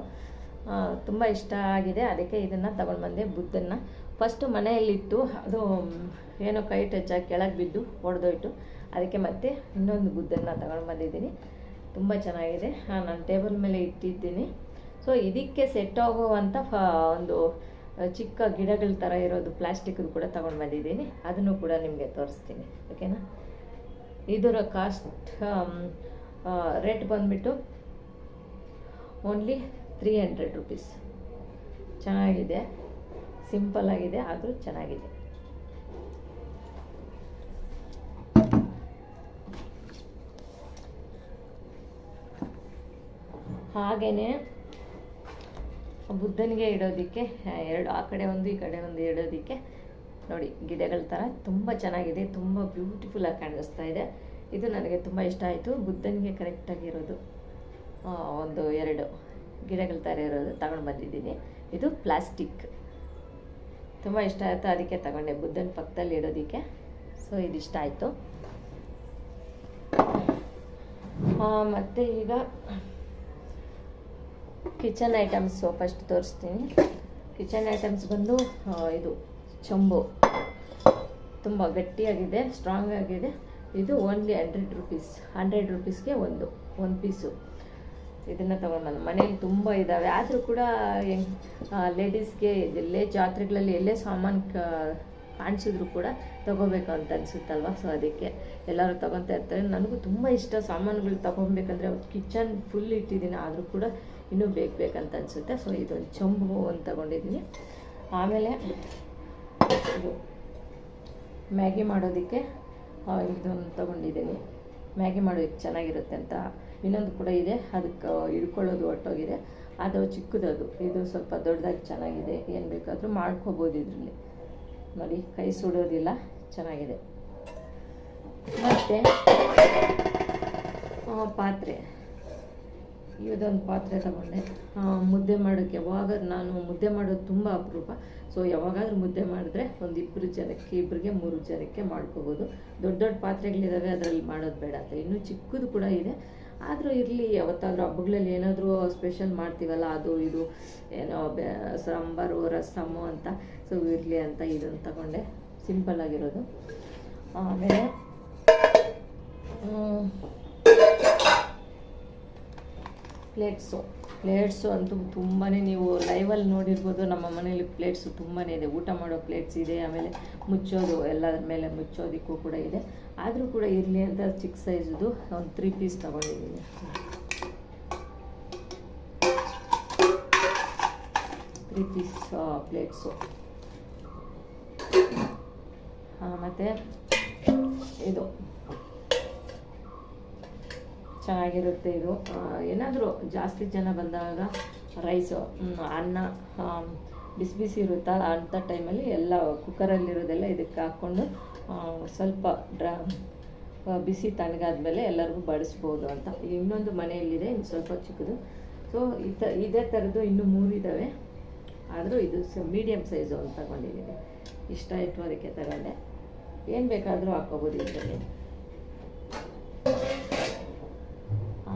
ತುಂಬ ಇಷ್ಟ ಆಗಿದೆ. ಅದಕ್ಕೆ ಇದನ್ನು ತಗೊಂಡು ಬಂದೆ. ಬುದ್ಧನ ಫಸ್ಟು ಮನೆಯಲ್ಲಿತ್ತು, ಅದು ಏನೋ ಕೈ ಟಚ್ ಆಗಿ ಕೆಳಗೆ ಬಿದ್ದು ಒಡೆದೋಯ್ತು. ಅದಕ್ಕೆ ಮತ್ತೆ ಇನ್ನೊಂದು ಬುದ್ಧನ ತಗೊಂಡು ಬಂದಿದ್ದೀನಿ. ತುಂಬ ಚೆನ್ನಾಗಿದೆ. ನಾನು ಟೇಬಲ್ ಮೇಲೆ ಇಟ್ಟಿದ್ದೀನಿ. ಸೊ ಇದಕ್ಕೆ ಸೆಟ್ ಆಗುವಂಥ ಒಂದು ಚಿಕ್ಕ ಗಿಡಗಳ ಥರ ಇರೋದು ಪ್ಲಾಸ್ಟಿಕ್ದು ಕೂಡ ತಗೊಂಡು ಬಂದಿದ್ದೀನಿ. ಅದನ್ನು ಕೂಡ ನಿಮಗೆ ತೋರಿಸ್ತೀನಿ, ಓಕೆನಾ. ಇದರ ಕಾಸ್ಟ್ ರೇಟ್ ಬಂದುಬಿಟ್ಟು ಓನ್ಲಿ 300 rupees. ಚೆನ್ನಾಗಿದೆ, ಸಿಂಪಲ್ ಆಗಿದೆ, ಆದರೂ ಚೆನ್ನಾಗಿದೆ. ಹಾಗೆಯೇ ಬುದ್ಧನಿಗೆ ಇಡೋದಕ್ಕೆ ಎರಡು, ಆ ಕಡೆ ಒಂದು ಈ ಕಡೆ ಒಂದು ಇಡೋದಕ್ಕೆ ನೋಡಿ ಗಿಡಗಳ ಥರ ತುಂಬ ಚೆನ್ನಾಗಿದೆ. ತುಂಬ ಬ್ಯೂಟಿಫುಲ್ಲಾಗಿ ಕಾಣಿಸ್ತಾ ಇದೆ. ಇದು ನನಗೆ ತುಂಬ ಇಷ್ಟ ಆಯಿತು. ಬುದ್ಧನಿಗೆ ಕರೆಕ್ಟಾಗಿರೋದು ಒಂದು 2 ಗಿಡಗಳ ಥರ ಇರೋದು ತಗೊಂಡು ಬಂದಿದ್ದೀನಿ. ಇದು ಪ್ಲಾಸ್ಟಿಕ್, ತುಂಬ ಇಷ್ಟ ಆಯಿತು, ಅದಕ್ಕೆ ತಗೊಂಡೆ ಬುದ್ಧನ ಪಕ್ಕದಲ್ಲಿ ಇಡೋದಕ್ಕೆ. ಸೊ ಇದಿಷ್ಟ ಆಯಿತು. ಮತ್ತು ಈಗ ಕಿಚನ್ ಐಟಮ್ಸು ಫಸ್ಟ್ ತೋರಿಸ್ತೀನಿ. ಕಿಚನ್ ಐಟಮ್ಸ್ ಬಂದು ಇದು ಚೊಂಬು ತುಂಬ ಗಟ್ಟಿಯಾಗಿದೆ, ಸ್ಟ್ರಾಂಗ್ ಆಗಿದೆ. ಇದು ಓನ್ಲಿ 100 rupees. 100 rupeesಗೆ ಒಂದು ಪೀಸು. ಇದನ್ನು ತೊಗೊಂಡು ಬಂದು ಮನೇಲಿ ತುಂಬ ಇದ್ದಾವೆ. ಆದರೂ ಕೂಡ ಲೇಡೀಸ್ಗೆ ಎಲ್ಲೇ ಜಾತ್ರೆಗಳಲ್ಲಿ ಎಲ್ಲೇ ಸಾಮಾನು ಕಾಣಿಸಿದ್ರು ಕೂಡ ತೊಗೋಬೇಕು ಅಂತ ಅನಿಸುತ್ತಲ್ವ. ಸೊ ಅದಕ್ಕೆ ಎಲ್ಲರೂ ತೊಗೊತಾ ಇರ್ತಾರೆ. ನನಗೂ ತುಂಬ ಇಷ್ಟ ಸಾಮಾನುಗಳು ತೊಗೊಬೇಕಂದ್ರೆ. ಕಿಚನ್ ಫುಲ್ ಇಟ್ಟಿದ್ದೀನಿ, ಆದರೂ ಕೂಡ ಇನ್ನೂ ಬೇಕಂತ ಅನಿಸುತ್ತೆ. ಸೊ ಇದೊಂದು ಚೊಂಬು ಒಂದು ತಗೊಂಡಿದ್ದೀನಿ. ಆಮೇಲೆ ಇದು ಮ್ಯಾಗಿ ಮಾಡೋದಕ್ಕೆ ಇದೊಂದು ತೊಗೊಂಡಿದ್ದೀನಿ. ಮ್ಯಾಗಿ ಮಾಡೋದಕ್ಕೆ ಚೆನ್ನಾಗಿರುತ್ತೆ ಅಂತ. ಇನ್ನೊಂದು ಕೂಡ ಇದೆ, ಅದಕ್ಕೆ ಹಿಡ್ಕೊಳ್ಳೋದು ಒಟ್ಟೋಗಿದೆ, ಅದು ಚಿಕ್ಕದದು. ಇದು ಸ್ವಲ್ಪ ದೊಡ್ಡದಾಗಿ ಚೆನ್ನಾಗಿದೆ, ಏನು ಬೇಕಾದರೂ ಮಾಡ್ಕೋಬೋದು ಇದರಲ್ಲಿ. ನೋಡಿ ಕೈ ಸುಡೋದಿಲ್ಲ, ಚೆನ್ನಾಗಿದೆ. ಮತ್ತು ಪಾತ್ರೆ, ಇದೊಂದು ಪಾತ್ರೆ ತಗೊಂಡೆ ಮುದ್ದೆ ಮಾಡೋಕ್ಕೆ. ಯಾವಾಗ ನಾನು ಮುದ್ದೆ ಮಾಡೋದು ತುಂಬ ಅಪರೂಪ. ಸೊ ಯಾವಾಗಾದ್ರೂ ಮುದ್ದೆ ಮಾಡಿದ್ರೆ ಒಂದು 2 ಜನಕ್ಕೆ, 3 ಜನಕ್ಕೆ ಮಾಡ್ಕೋಬೋದು. ದೊಡ್ಡ ದೊಡ್ಡ ಪಾತ್ರೆಗಳಿದ್ದಾವೆ, ಅದರಲ್ಲಿ ಮಾಡೋದು ಬೇಡ ಅಂತ. ಇನ್ನೂ ಚಿಕ್ಕದು ಕೂಡ ಇದೆ, ಆದರೂ ಇರಲಿ. ಯಾವತ್ತಾದರೂ ಹಬ್ಬಗಳಲ್ಲಿ ಏನಾದರೂ ಸ್ಪೆಷಲ್ ಮಾಡ್ತೀವಲ್ಲ, ಅದು ಇದು ಏನೋ ಸಾಂಬಾರು ರಸಮ್ಮು ಅಂತ, ಸೊ ಇರಲಿ ಅಂತ ಇದನ್ನು ತಗೊಂಡೆ, ಸಿಂಪಲ್ಲಾಗಿರೋದು. ಆಮೇಲೆ ಪ್ಲೇಟ್ಸು ಅಂತೂ ತುಂಬಾ, ನೀವು ಲೈವಲ್ಲಿ ನೋಡಿರ್ಬೋದು. ನಮ್ಮ ಮನೇಲಿ ಪ್ಲೇಟ್ಸು ತುಂಬಾ ಇದೆ. ಊಟ ಮಾಡೋ ಪ್ಲೇಟ್ಸ್ ಇದೆ, ಆಮೇಲೆ ಮುಚ್ಚೋದು ಎಲ್ಲದ್ರ ಮೇಲೆ ಮುಚ್ಚೋದಕ್ಕೂ ಕೂಡ ಇದೆ. ಆದರೂ ಕೂಡ ಇರಲಿ ಅಂತ ಚಿಕ್ಕ ಸೈಜದು ಒಂದು 3 ಪೀಸ್ ತೊಗೊಂಡಿದ್ದೀನಿ. 3 ಪೀಸ್ ಪ್ಲೇಟ್ಸು. ಮತ್ತು ಇದು ಚೆನ್ನಾಗಿರುತ್ತೆ. ಇದು ಏನಾದರೂ ಜಾಸ್ತಿ ಜನ ಬಂದಾಗ ರೈಸು, ಅನ್ನ ಬಿಸಿ ಬಿಸಿ ಇರುತ್ತಲ್ಲ ಅಂಥ ಟೈಮಲ್ಲಿ ಎಲ್ಲ ಕುಕ್ಕರಲ್ಲಿರೋದೆಲ್ಲ ಇದಕ್ಕೆ ಹಾಕ್ಕೊಂಡು ಸ್ವಲ್ಪ ಬಿಸಿ ತಣ್ಣಗಾದ್ಮೇಲೆ ಎಲ್ಲರಿಗೂ ಬಡಿಸ್ಬೋದು ಅಂತ. ಇನ್ನೊಂದು ಮನೆಯಲ್ಲಿದೆ, ಇನ್ನು ಸ್ವಲ್ಪ ಚಿಕ್ಕದು. ಸೊ ಇದೇ ಥರದ್ದು ಇನ್ನೂ 3 ಇದ್ದಾವೆ, ಆದರೂ ಇದು ಮೀಡಿಯಮ್ ಸೈಜು ಅಂತ ತಗೊಂಡಿದ್ದೀನಿ. ಇಷ್ಟ ಆಯಿತು, ಅದಕ್ಕೆ ತಗೊಂಡೆ. ಏನು ಬೇಕಾದರೂ ಹಾಕ್ಕೋಬೋದು ಇದರಲ್ಲಿ.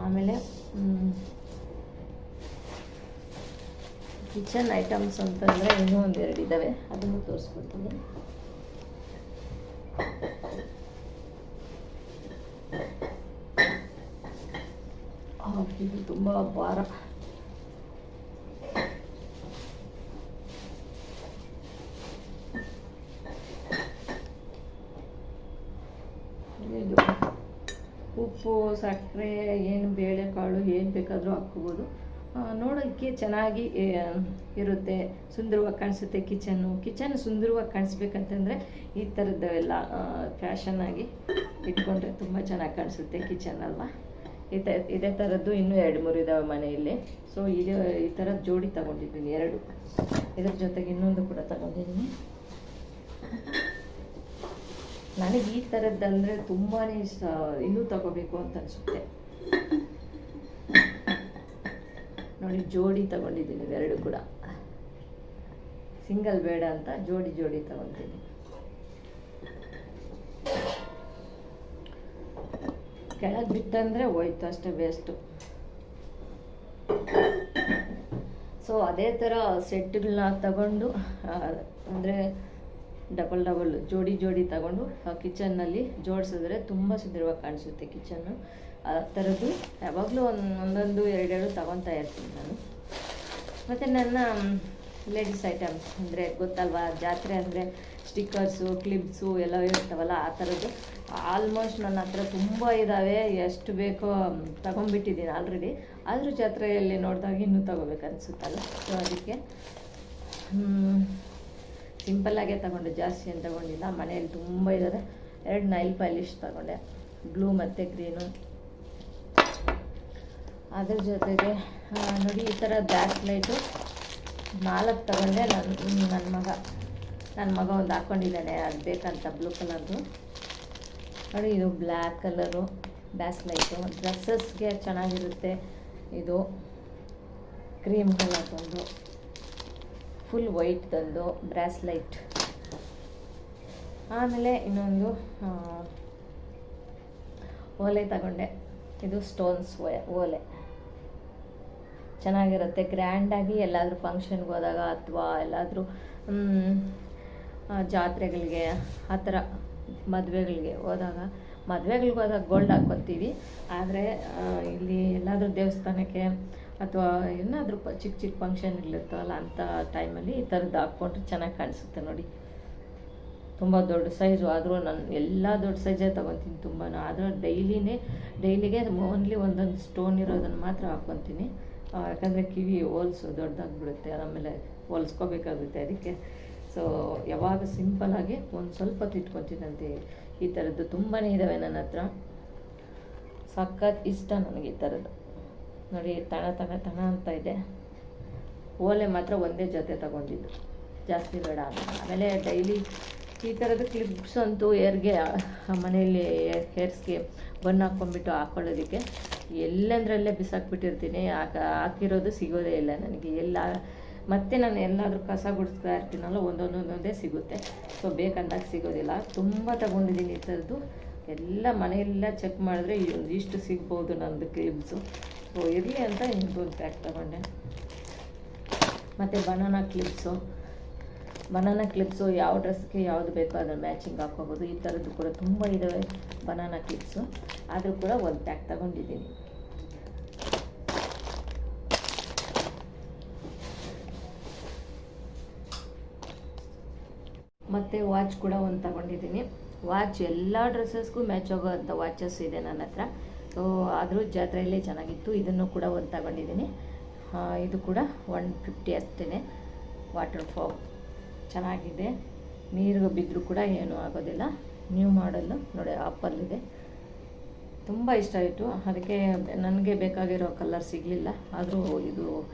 ಆಮೇಲೆ ಕಿಚನ್ ಐಟಮ್ಸ್ ಅಂತಂದರೆ ಇನ್ನೂ 1-2 ಇದ್ದಾವೆ, ಅದನ್ನು ತೋರಿಸ್ಕೊಡ್ತೀನಿ. ಇದು ತುಂಬ ಭಾರ. ಇದು ಉಪ್ಪು, ಸಕ್ಕರೆ, ಏನು ಬೇಳೆಕಾಳು ಏನು ಬೇಕಾದರೂ ಹಾಕ್ಕೋಬೋದು. ನೋಡೋಕ್ಕೆ ಚೆನ್ನಾಗಿ ಇರುತ್ತೆ, ಸುಂದರವಾಗಿ ಕಾಣಿಸುತ್ತೆ. ಕಿಚನ್ ಸುಂದರವಾಗಿ ಕಾಣಿಸ್ಬೇಕಂತಂದರೆ ಈ ಥರದ್ದೆಲ್ಲ ಫ್ಯಾಷನ್ನಾಗಿ ಇಟ್ಕೊಂಡ್ರೆ ತುಂಬ ಚೆನ್ನಾಗಿ ಕಾಣಿಸುತ್ತೆ ಕಿಚನ್ ಅಲ್ವಾ. ಇದೇ ಥರದ್ದು ಇನ್ನೂ 2-3 ಇದ್ದಾವೆ ಮನೆಯಲ್ಲಿ. ಸೊ ಈ ಥರದ ಜೋಡಿ ತಗೊಂಡಿದ್ದೀನಿ 2. ಇದ್ರ ಜೊತೆಗೆ ಇನ್ನೊಂದು ಕೂಡ ತಗೊಂಡಿದ್ದೀನಿ. ನನಗೆ ಈ ಥರದ್ದಂದರೆ ತುಂಬಾ ಇಷ್ಟ, ಇನ್ನೂ ತಗೋಬೇಕು ಅಂತ ಅನಿಸುತ್ತೆ. ನೋಡಿ ಜೋಡಿ ತಗೊಂಡಿದ್ದೀನಿ 2 ಕೂಡ. ಸಿಂಗಲ್ ಬೇಡ ಅಂತ ಜೋಡಿ ತಗೊತೀನಿ. ಕೆಳಗೆ ಬಿತ್ತಂದರೆ ಹೋಯ್ತು ಅಷ್ಟೇ ವೇಸ್ಟು. ಸೊ ಅದೇ ಥರ ಸೆಟ್ಗಳನ್ನ ತಗೊಂಡು ಅಂದರೆ ಡಬಲ್ ಜೋಡಿ ತಗೊಂಡು ಕಿಚನ್ನಲ್ಲಿ ಜೋಡಿಸಿದ್ರೆ ತುಂಬ ಸುಂದರವಾಗಿ ಕಾಣಿಸುತ್ತೆ ಕಿಚನ್ನು. ಆ ಥರದ್ದು ಯಾವಾಗಲೂ ಒಂದೊಂದು ಎರಡೆರಡು ತಗೊತಾ ಇರ್ತೀನಿ ನಾನು. ಮತ್ತು ನನ್ನ ಲೇಡೀಸ್ ಐಟಮ್ಸ್ ಅಂದರೆ ಗೊತ್ತಲ್ವಾ, ಜಾತ್ರೆ ಅಂದರೆ ಸ್ಟಿಕ್ಕರ್ಸು ಕ್ಲಿಪ್ಸು ಎಲ್ಲ ಇರ್ತಾವಲ್ಲ, ಆ ಥರದ್ದು ಆಲ್ಮೋಸ್ಟ್ ನನ್ನ ಹತ್ರ ತುಂಬ ಇದ್ದಾವೆ. ಎಷ್ಟು ಬೇಕೋ ತಗೊಂಡ್ಬಿಟ್ಟಿದ್ದೀನಿ ಆಲ್ರೆಡಿ. ಆದರೂ ಜಾತ್ರೆಯಲ್ಲಿ ನೋಡಿದಾಗ ಇನ್ನೂ ತಗೋಬೇಕು ಅನಿಸುತ್ತಲ್ಲ. ಸೊ ಅದಕ್ಕೆ ಸಿಂಪಲ್ಲಾಗೇ ತಗೊಂಡೆ, ಜಾಸ್ತಿ ಏನು ತಗೊಂಡಿಲ್ಲ. ಮನೆಯಲ್ಲಿ ತುಂಬ ಇದ್ದಾವೆ. 2 ನೈಲ್ ಪಾಲಿಶ್ ತಗೊಂಡೆ, ಬ್ಲೂ ಮತ್ತು ಗ್ರೀನು. ಅದ್ರ ಜೊತೆಗೆ ನೋಡಿ ಈ ಥರ ಬ್ಯಾಕ್ ಲೈಟು 4 ತಗೊಂಡೆ. ನನ್ನ ಮಗ ಒಂದು ಹಾಕ್ಕೊಂಡಿದ್ದಾನೆ, ಅದು ಬೇಕಂತ ಬ್ಲೂ ಕಲರ್ದು. ನೋಡಿ ಇದು ಬ್ಲ್ಯಾಕ್ ಕಲರು ಬ್ಯಾಕ್ ಲೈಟು, ಡ್ರೆಸ್ಸಸ್ಗೆ ಚೆನ್ನಾಗಿರುತ್ತೆ. ಇದು ಕ್ರೀಮ್ ಕಲರ್ದೊಂದು, ಫುಲ್ ವೈಟ್ ತಂದು ಬ್ರಾಸ್ಲೈಟ್. ಆಮೇಲೆ ಇನ್ನೊಂದು ಓಲೆ ತಗೊಂಡೆ. ಇದು ಸ್ಟೋನ್ಸ್ ಓಲೆ ಚೆನ್ನಾಗಿರುತ್ತೆ. ಗ್ರ್ಯಾಂಡಾಗಿ ಎಲ್ಲಾದರೂ ಫಂಕ್ಷನ್ಗೆ ಹೋದಾಗ ಅಥವಾ ಎಲ್ಲಾದರೂ ಜಾತ್ರೆಗಳಿಗೆ ಆ ಥರ ಮದುವೆಗಳಿಗೆ ಹೋದಾಗ ಗೋಲ್ಡ್ ಹಾಕ್ಕೊತೀವಿ. ಆದರೆ ಇಲ್ಲಿ ಎಲ್ಲಾದರೂ ದೇವಸ್ಥಾನಕ್ಕೆ ಅಥವಾ ಏನಾದರೂ ಚಿಕ್ಕ ಫಂಕ್ಷನ್ಗಳಿರ್ತಾವಲ್ಲ, ಅಂಥ ಟೈಮಲ್ಲಿ ಈ ಥರದ್ದು ಹಾಕ್ಕೊಂಡ್ರೆ ಚೆನ್ನಾಗಿ ಕಾಣಿಸುತ್ತೆ. ನೋಡಿ ತುಂಬ ದೊಡ್ಡ ಸೈಜು, ಆದರೂ ನಾನು ಎಲ್ಲ ದೊಡ್ಡ ಸೈಜೇ ತೊಗೊತೀನಿ ತುಂಬಾ. ಆದರೂ ಡೈಲಿಗೆ ಓನ್ಲಿ ಒಂದೊಂದು ಸ್ಟೋನ್ ಇರೋದನ್ನು ಮಾತ್ರ ಹಾಕ್ಕೊತೀನಿ. ಯಾಕಂದರೆ ಕಿವಿ ಹೋಲ್ಸು ದೊಡ್ಡದಾಗಿಬಿಡುತ್ತೆ, ಆಮೇಲೆ ಹೊಲ್ಸ್ಕೋಬೇಕಾಗುತ್ತೆ. ಅದಕ್ಕೆ ಸೊ ಯಾವಾಗ ಸಿಂಪಲ್ಲಾಗಿ ಒಂದು ಸ್ವಲ್ಪ ತಿಟ್ಕೊತೀನಂತೆ. ಈ ಥರದ್ದು ತುಂಬಾ ಇದ್ದಾವೆ ನನ್ನ ಹತ್ರ. ಸಖತ್ ಇಷ್ಟ ನನಗೆ ಈ ಥರದ್ದು. ನೋಡಿ ತಣ ಅಂತ ಇದೆ. ಓಲೆ ಮಾತ್ರ ಒಂದೇ ಜೊತೆ ತಗೊಂಡಿದ್ದು, ಜಾಸ್ತಿ ಬೇಡ. ಆಮೇಲೆ ಡೈಲಿ ಈ ಥರದ್ದು ಕ್ಲಿಪ್ಸ್ ಅಂತೂ ಮನೆಯಲ್ಲಿ ಹೇರ್ಸ್ಗೆ ಬನ್ ಹಾಕ್ಕೊಂಡ್ಬಿಟ್ಟು ಹಾಕ್ಕೊಳ್ಳೋದಕ್ಕೆ ಎಲ್ಲಂದ್ರಲ್ಲೇ ಬಿಸಾಕ್ಬಿಟ್ಟಿರ್ತೀನಿ. ಹಾಕಿರೋದು ಸಿಗೋದೇ ಇಲ್ಲ ನನಗೆ. ಮತ್ತೆ ನಾನು ಎಲ್ಲಾದರೂ ಕಸ ಗುಡಿಸ್ತಾ ಇರ್ತೀನಲ್ಲ, ಒಂದೊಂದೇ ಸಿಗುತ್ತೆ. ಸೊ ಬೇಕಂದಾಗ ಸಿಗೋದಿಲ್ಲ. ತುಂಬ ತಗೊಂಡಿದ್ದೀನಿ ಈ ಥರದ್ದು. ಎಲ್ಲ ಮನೆಯೆಲ್ಲ ಚೆಕ್ ಮಾಡಿದ್ರೆ ಇಷ್ಟು ಸಿಗ್ಬೋದು ನನ್ನದು ಕ್ಲಿಪ್ಸು. ಸೊ ಇರಲಿ ಅಂತ ಇನ್ನೊಂದು ಪ್ಯಾಕ್ ತಗೊಂಡೆ. ಮತ್ತು ಬನಾನಾ ಕ್ಲಿಪ್ಸು ಯಾವ ಡ್ರೆಸ್ಗೆ ಯಾವುದು ಬೇಕೋ ಅದನ್ನು ಮ್ಯಾಚಿಂಗ್ ಹಾಕ್ಕೋಬೋದು. ಈ ಥರದ್ದು ಕೂಡ ತುಂಬ ಇದ್ದಾವೆ ಬನಾನಾ ಕ್ಲಿಪ್ಸು. ಆದರೂ ಕೂಡ ಒಂದು ಪ್ಯಾಕ್ ತಗೊಂಡಿದ್ದೀನಿ. ಮತ್ತು ವಾಚ್ ಕೂಡ ಒಂದು ತಗೊಂಡಿದ್ದೀನಿ. ವಾಚ್ ಎಲ್ಲ ಡ್ರೆಸ್ಸಸ್ಗೂ ಮ್ಯಾಚ್ ಆಗೋ ಅಂಥ ವಾಚಸ್ ಇದೆ ನನ್ನ ಹತ್ರ. ಸೊ ಆದರೂ ಜಾತ್ರೆಯಲ್ಲೇ ಚೆನ್ನಾಗಿತ್ತು. ಇದನ್ನು ಕೂಡ ಒಂದು ತಗೊಂಡಿದ್ದೀನಿ. ಇದು ಕೂಡ 150 ಅಷ್ಟೇ. ವಾಟರ್ ಫಾಲ್ ಚೆನ್ನಾಗಿದೆ, ನೀರು ಬಿದ್ದರೂ ಕೂಡ ಏನೂ ಆಗೋದಿಲ್ಲ. ನ್ಯೂ ಮಾಡಲ್ಲು ನೋಡಿ, ಆಪಲ್ಲಿದೆ. ತುಂಬ ಇಷ್ಟ ಆಯಿತು. ಅದಕ್ಕೆ ನನಗೆ ಬೇಕಾಗಿರೋ ಕಲರ್ ಸಿಗಲಿಲ್ಲ, ಆದರೂ ಇದು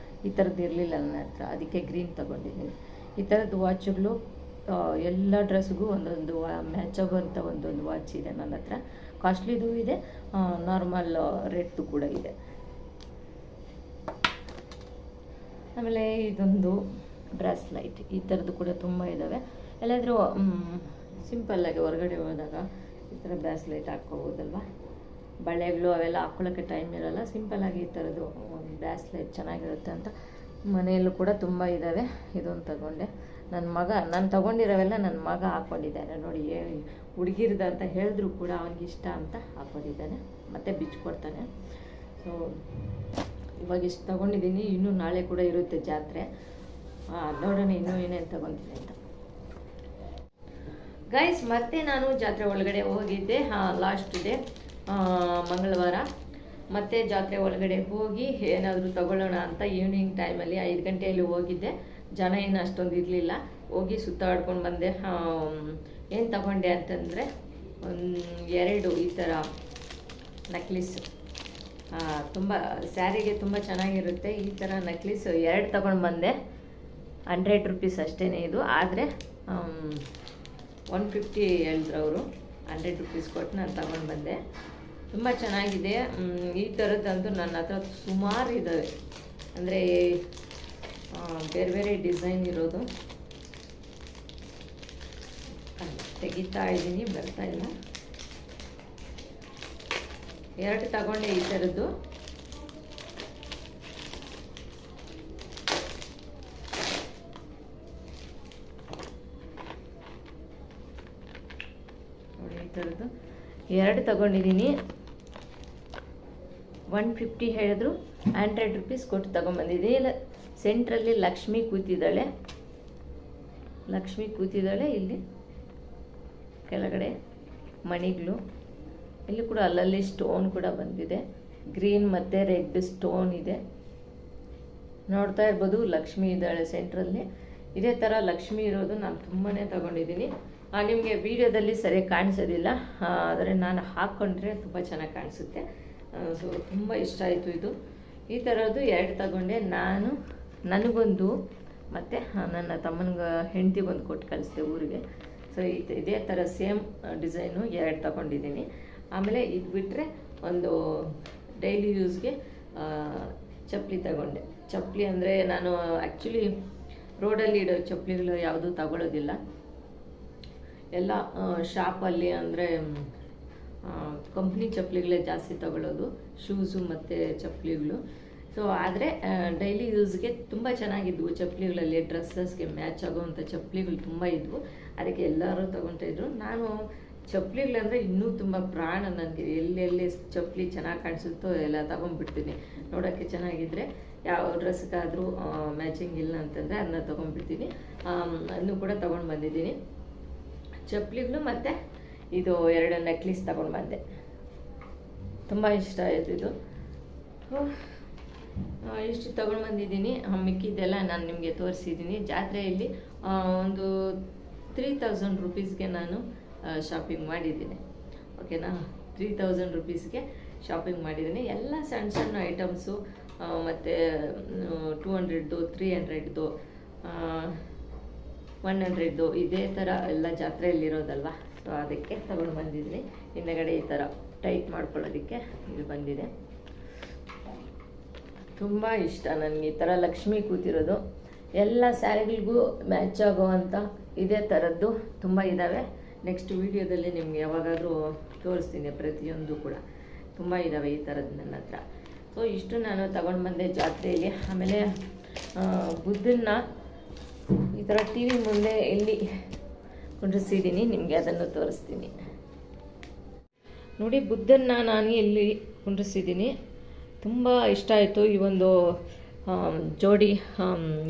ಈ ಥರದ್ದು ಇರಲಿಲ್ಲ ನನ್ನ ಹತ್ರ. ಅದಕ್ಕೆ ಗ್ರೀನ್ ತಗೊಂಡಿದ್ದೀನಿ. ಈ ಥರದ್ದು ವಾಚುಗಳು ಎಲ್ಲ ಡ್ರೆಸ್ಗೂ ಒಂದೊಂದು ಮ್ಯಾಚ್ ಆಗೋಂಥ ಒಂದೊಂದು ವಾಚ್ ಇದೆ ನನ್ನ ಹತ್ರ. ಕಾಸ್ಟ್ಲಿದು ಇದೆ, ನಾರ್ಮಲ್ ರೇಟ್ದು ಕೂಡ ಇದೆ. ಆಮೇಲೆ ಇದೊಂದು ಬ್ರಾಸ್ಲೈಟ್, ಈ ಥರದ್ದು ಕೂಡ ತುಂಬ ಇದ್ದಾವೆ. ಎಲ್ಲಾದರೂ ಸಿಂಪಲ್ಲಾಗಿ ಹೊರಗಡೆ ಹೋದಾಗ ಈ ಥರ ಬ್ರಾಸ್ಲೈಟ್ ಹಾಕ್ಕೋಬೋದಲ್ವ. ಬಳೆಗಳು ಅವೆಲ್ಲ ಹಾಕ್ಕೊಳ್ಳೋಕ್ಕೆ ಟೈಮ್ ಇರೋಲ್ಲ. ಸಿಂಪಲ್ಲಾಗಿ ಈ ಥರದ್ದು ಒಂದು ಬ್ರಾಸ್ಲೈಟ್ ಚೆನ್ನಾಗಿರುತ್ತೆ ಅಂತ ಮನೆಯಲ್ಲೂ ಕೂಡ ತುಂಬ ಇದ್ದಾವೆ. ಇದೊಂದು ತಗೊಂಡೆ. ನಾನು ತಗೊಂಡಿರೋವೆಲ್ಲ ನನ್ನ ಮಗ ಹಾಕ್ಕೊಂಡಿದ್ದಾನೆ ನೋಡಿ. ಹುಡುಗಿರ್ದು ಅಂತ ಹೇಳಿದ್ರು ಕೂಡ ಅವನಿಗೆ ಇಷ್ಟ ಅಂತ ಹಾಕ್ಕೊಂಡಿದ್ದಾನೆ, ಮತ್ತು ಬಿಚ್ಕೊಡ್ತಾನೆ. ಸೊ ಇವಾಗ ಇಷ್ಟು ತಗೊಂಡಿದ್ದೀನಿ. ಇನ್ನೂ ನಾಳೆ ಕೂಡ ಇರುತ್ತೆ ಜಾತ್ರೆ. ನೋಡೋಣ ಇನ್ನೂ ಏನೇನು ತಗೊತೀನಿ ಅಂತ. ಗೈಸ್, ಮತ್ತೆ ನಾನು ಜಾತ್ರೆ ಒಳಗಡೆ ಹೋಗಿದ್ದೆ ಲಾಸ್ಟ್ ಡೇ ಮಂಗಳವಾರ. ಮತ್ತೆ ಜಾತ್ರೆ ಒಳಗಡೆ ಹೋಗಿ ಏನಾದರೂ ತಗೊಳ್ಳೋಣ ಅಂತ ಈವ್ನಿಂಗ್ ಟೈಮಲ್ಲಿ 5 ಗಂಟೆಯಲ್ಲಿ ಹೋಗಿದ್ದೆ. ಜನ ಏನು ಅಷ್ಟೊಂದು ಇರಲಿಲ್ಲ. ಹೋಗಿ ಸುತ್ತಾಡ್ಕೊಂಡು ಬಂದೆ. ಏನು ತಗೊಂಡೆ ಅಂತಂದರೆ 2 ಈ ಥರ ನಕ್ಲಿಸ್. ತುಂಬ ಸ್ಯಾರಿಗೆ ತುಂಬ ಚೆನ್ನಾಗಿರುತ್ತೆ ಈ ಥರ ನಕ್ಲಿಸ್. 2 ತಗೊಂಡು ಬಂದೆ. 100 ರುಪೀಸ್ ಅಷ್ಟೇ ಇದು. ಆದರೆ 150 ಹೇಳಿದ್ರು ಅವರು. 100 ರುಪೀಸ್ ಕೊಟ್ಟು ನಾನು ತಗೊಂಡು ಬಂದೆ. ತುಂಬ ಚೆನ್ನಾಗಿದೆ. ಈ ಥರದ್ದಂತೂ ನನ್ನ ಹತ್ರ ಸುಮಾರು ಇದ್ದಾವೆ. ಅಂದರೆ ಬೇರೆ ಬೇರೆ ಡಿಸೈನ್ ಇರೋದು. ತೆಗಿತಾ ಇದ್ದೀನಿ, ಬರ್ತಾ ಇಲ್ಲ. 2 ತಗೊಂಡೆ ಈ ಥರದ್ದು. ನೋಡಿ ಈ ಥರದ್ದು 2 ತಗೊಂಡಿದ್ದೀನಿ. 150 ಹೇಳಿದ್ರು, 100 ರೂಪೀಸ್ ಕೊಟ್ಟು ತಗೊಂಡ್ಬಂದಿದ್ದೀನಿ. ಸೆಂಟ್ರಲ್ಲಿ ಲಕ್ಷ್ಮಿ ಕೂತಿದ್ದಾಳೆ. ಇಲ್ಲಿ ಕೆಳಗಡೆ ಮಣಿಗಳು, ಇಲ್ಲಿ ಕೂಡ ಅಲ್ಲಲ್ಲಿ ಸ್ಟೋನ್ ಕೂಡ ಬಂದಿದೆ. ಗ್ರೀನ್ ಮತ್ತು ರೆಡ್ ಸ್ಟೋನ್ ಇದೆ. ನೋಡ್ತಾ ಇರ್ಬೋದು, ಲಕ್ಷ್ಮಿ ಇದ್ದಾಳೆ ಸೆಂಟ್ರಲ್ಲಿ. ಇದೇ ಥರ ಲಕ್ಷ್ಮಿ ಇರೋದು ನಾನು ತುಂಬಾ ತಗೊಂಡಿದ್ದೀನಿ. ನಿಮಗೆ ವಿಡಿಯೋದಲ್ಲಿ ಸರಿಯಾಗಿ ಕಾಣಿಸೋದಿಲ್ಲ, ಆದರೆ ನಾನು ಹಾಕ್ಕೊಂಡ್ರೆ ತುಂಬ ಚೆನ್ನಾಗಿ ಕಾಣಿಸುತ್ತೆ. ಸೊ ತುಂಬ ಇಷ್ಟ ಆಯಿತು ಇದು. ಈ ಥರದ್ದು 2 ತಗೊಂಡೆ ನಾನು. ನನಗೊಂದು ಮತ್ತು ನನ್ನ ತಮ್ಮನಿಗೆ ಹೆಂಡತಿಗೊಂದು ಕೊಟ್ಟು ಕಳಿಸಿದೆ ಊರಿಗೆ. ಸೊ ಇದೇ ಥರ ಸೇಮ್ ಡಿಸೈನು 2 ತಗೊಂಡಿದ್ದೀನಿ. ಆಮೇಲೆ ಇದು ಬಿಟ್ಟರೆ ಒಂದು ಡೈಲಿ ಯೂಸ್ಗೆ ಚಪ್ಪಲಿ ತಗೊಂಡೆ. ಚಪ್ಪಲಿ ಅಂದರೆ ನಾನು ಆ್ಯಕ್ಚುಲಿ ರೋಡಲ್ಲಿ ಇಡೋ ಚಪ್ಪಲಿಗಳು ಯಾವುದೂ ತಗೊಳ್ಳೋದಿಲ್ಲ. ಎಲ್ಲ ಶಾಪಲ್ಲಿ ಅಂದರೆ ಕಂಪ್ನಿ ಚಪ್ಪಲಿಗಳೇ ಜಾಸ್ತಿ ತಗೊಳ್ಳೋದು, ಶೂಸು ಮತ್ತು ಚಪ್ಪಲಿಗಳು. ಸೊ ಆದರೆ ಡೈಲಿ ಯೂಸ್ಗೆ ತುಂಬ ಚೆನ್ನಾಗಿದ್ವು ಚಪ್ಪಲಿಗಳಲ್ಲಿ. ಡ್ರೆಸ್ಸಸ್ಗೆ ಮ್ಯಾಚ್ ಆಗೋವಂಥ ಚಪ್ಪಲಿಗಳು ತುಂಬ ಇದ್ವು. ಅದಕ್ಕೆ ಎಲ್ಲರೂ ತೊಗೊಳ್ತಾಯಿದ್ರು. ನಾನು ಚಪ್ಪಲಿಗಳಂದರೆ ಇನ್ನೂ ತುಂಬ ಪ್ರಾಣ ನನಗೆ. ಎಲ್ಲೆಲ್ಲಿ ಚಪ್ಪಲಿ ಚೆನ್ನಾಗಿ ಕಾಣಿಸುತ್ತೋ ಎಲ್ಲ ತೊಗೊಂಡ್ಬಿಡ್ತೀನಿ. ನೋಡೋಕ್ಕೆ ಚೆನ್ನಾಗಿದ್ದರೆ ಯಾವ ಡ್ರೆಸ್ಗಾದರೂ ಮ್ಯಾಚಿಂಗ್ ಇಲ್ಲ ಅಂತಂದರೆ ಅದನ್ನ ತೊಗೊಂಡ್ಬಿಡ್ತೀನಿ. ಅದನ್ನು ಕೂಡ ತೊಗೊಂಡು ಬಂದಿದ್ದೀನಿ ಚಪ್ಪಲಿಗಳು. ಮತ್ತು ಇದು 2 ನೆಕ್ಲೆಸ್ ತೊಗೊಂಡು ಬಂದೆ. ತುಂಬ ಇಷ್ಟ ಆಯಿತು ಇದು. ಇಷ್ಟು ತೊಗೊಂಡು ಬಂದಿದ್ದೀನಿ. ಮಿಕ್ಕಿದ್ದೆಲ್ಲ ನಾನು ನಿಮಗೆ ತೋರಿಸಿದ್ದೀನಿ. ಜಾತ್ರೆಯಲ್ಲಿ ಒಂದು 3000 ರೂಪೀಸ್ಗೆ ನಾನು ಶಾಪಿಂಗ್ ಮಾಡಿದ್ದೀನಿ. ಓಕೆನಾ, 3000 ರೂಪೀಸ್ಗೆ ಶಾಪಿಂಗ್ ಮಾಡಿದ್ದೀನಿ. ಎಲ್ಲ ಸಣ್ಣ ಸಣ್ಣ ಐಟಮ್ಸು, ಮತ್ತು 200ದು, 300ದು, 100ದು ಇದೇ ಥರ ಎಲ್ಲ ಜಾತ್ರೆಯಲ್ಲಿರೋದಲ್ವ. ಸೊ ಅದಕ್ಕೆ ತಗೊಂಡು ಬಂದಿದ್ದೀನಿ. ಹಿಂದಗಡೆ ಈ ಥರ ಟೈಟ್ ಮಾಡ್ಕೊಳ್ಳೋದಕ್ಕೆ ಇದು ಬಂದಿದೆ. ತುಂಬ ಇಷ್ಟ ನನಗೆ ಈ ಥರ ಲಕ್ಷ್ಮಿ ಕೂತಿರೋದು. ಎಲ್ಲ ಸ್ಯಾರಿಗಳಿಗೂ ಮ್ಯಾಚ್ ಆಗೋವಂಥ ಇದೇ ಥರದ್ದು ತುಂಬ ಇದ್ದಾವೆ. ನೆಕ್ಸ್ಟ್ ವೀಡಿಯೋದಲ್ಲಿ ನಿಮ್ಗೆ ಯಾವಾಗಾದರೂ ತೋರಿಸ್ತೀನಿ. ಪ್ರತಿಯೊಂದು ಕೂಡ ತುಂಬ ಇದ್ದಾವೆ ಈ ಥರದ್ದು ನನ್ನ ಹತ್ರ. ಸೊ ಇಷ್ಟು ನಾನು ತಗೊಂಡು ಬಂದೆ ಜಾತ್ರೆಯಲ್ಲಿ. ಆಮೇಲೆ ಬುದ್ಧನ್ನ ಈ ಥರ ಟಿ ವಿ ಮುಂದೆ ಎಲ್ಲಿ ಕುಂಡ್ರಿಸಿದ್ದೀನಿ, ನಿಮಗೆ ಅದನ್ನು ತೋರಿಸ್ತೀನಿ ನೋಡಿ. ಬುದ್ಧನ್ನ ನಾನು ಎಲ್ಲಿ ಕುಂಡ್ರಿಸಿದ್ದೀನಿ, ತುಂಬ ಇಷ್ಟ ಆಯಿತು. ಈ ಒಂದು ಜೋಡಿ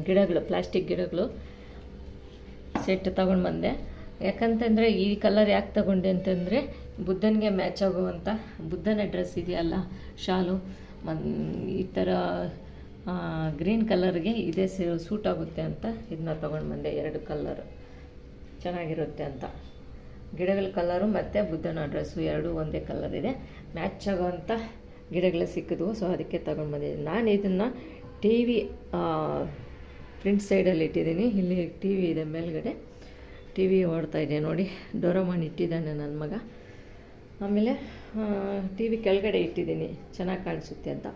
ಗಿಡಗಳು, ಪ್ಲಾಸ್ಟಿಕ್ ಗಿಡಗಳು ಸೆಟ್ ತಗೊಂಡು ಬಂದೆ. ಯಾಕಂತಂದರೆ ಈ ಕಲರ್ ಯಾಕೆ ತಗೊಂಡೆ ಅಂತಂದರೆ, ಬುದ್ಧನಿಗೆ ಮ್ಯಾಚ್ ಆಗುವಂಥ ಬುದ್ಧನ ಡ್ರೆಸ್ ಇದೆಯಲ್ಲ, ಶಾಲು, ಈ ಥರ ಗ್ರೀನ್ ಕಲರ್ಗೆ ಇದೇ ಸೂಟ್ ಆಗುತ್ತೆ ಅಂತ ಇದನ್ನ ತೊಗೊಂಡು ಬಂದೆ. 2 ಕಲರ್ ಚೆನ್ನಾಗಿರುತ್ತೆ ಅಂತ. ಗಿಡಗಳ ಕಲರು ಮತ್ತು ಬುದ್ಧನ ಡ್ರೆಸ್ಸು 2 ಒಂದೇ ಕಲರ್ ಇದೆ. ಮ್ಯಾಚ್ ಆಗೋವಂಥ ಗಿಡಗಳು ಸಿಕ್ಕಿದ್ವು. ಸೊ ಅದಕ್ಕೆ ತೊಗೊಂಡು ಬಂದಿದ್ದೀನಿ. ನಾನು ಇದನ್ನು ಟಿ ವಿ ಫ್ರಂಟ್ ಸೈಡಲ್ಲಿ ಇಟ್ಟಿದ್ದೀನಿ. ಇಲ್ಲಿ ಟಿ ವಿ ಇದೆ, ಮೇಲ್ಗಡೆ ಟಿ ವಿ ಓಡ್ತಾಯಿದೆ ನೋಡಿ. ಡೋರಮಾನ್ ಇಟ್ಟಿದ್ದಾನೆ ನನ್ನ ಮಗ. ಆಮೇಲೆ ಟಿ ವಿ ಕೆಳಗಡೆ ಇಟ್ಟಿದ್ದೀನಿ ಚೆನ್ನಾಗಿ ಕಾಣಿಸುತ್ತೆ ಅಂತ.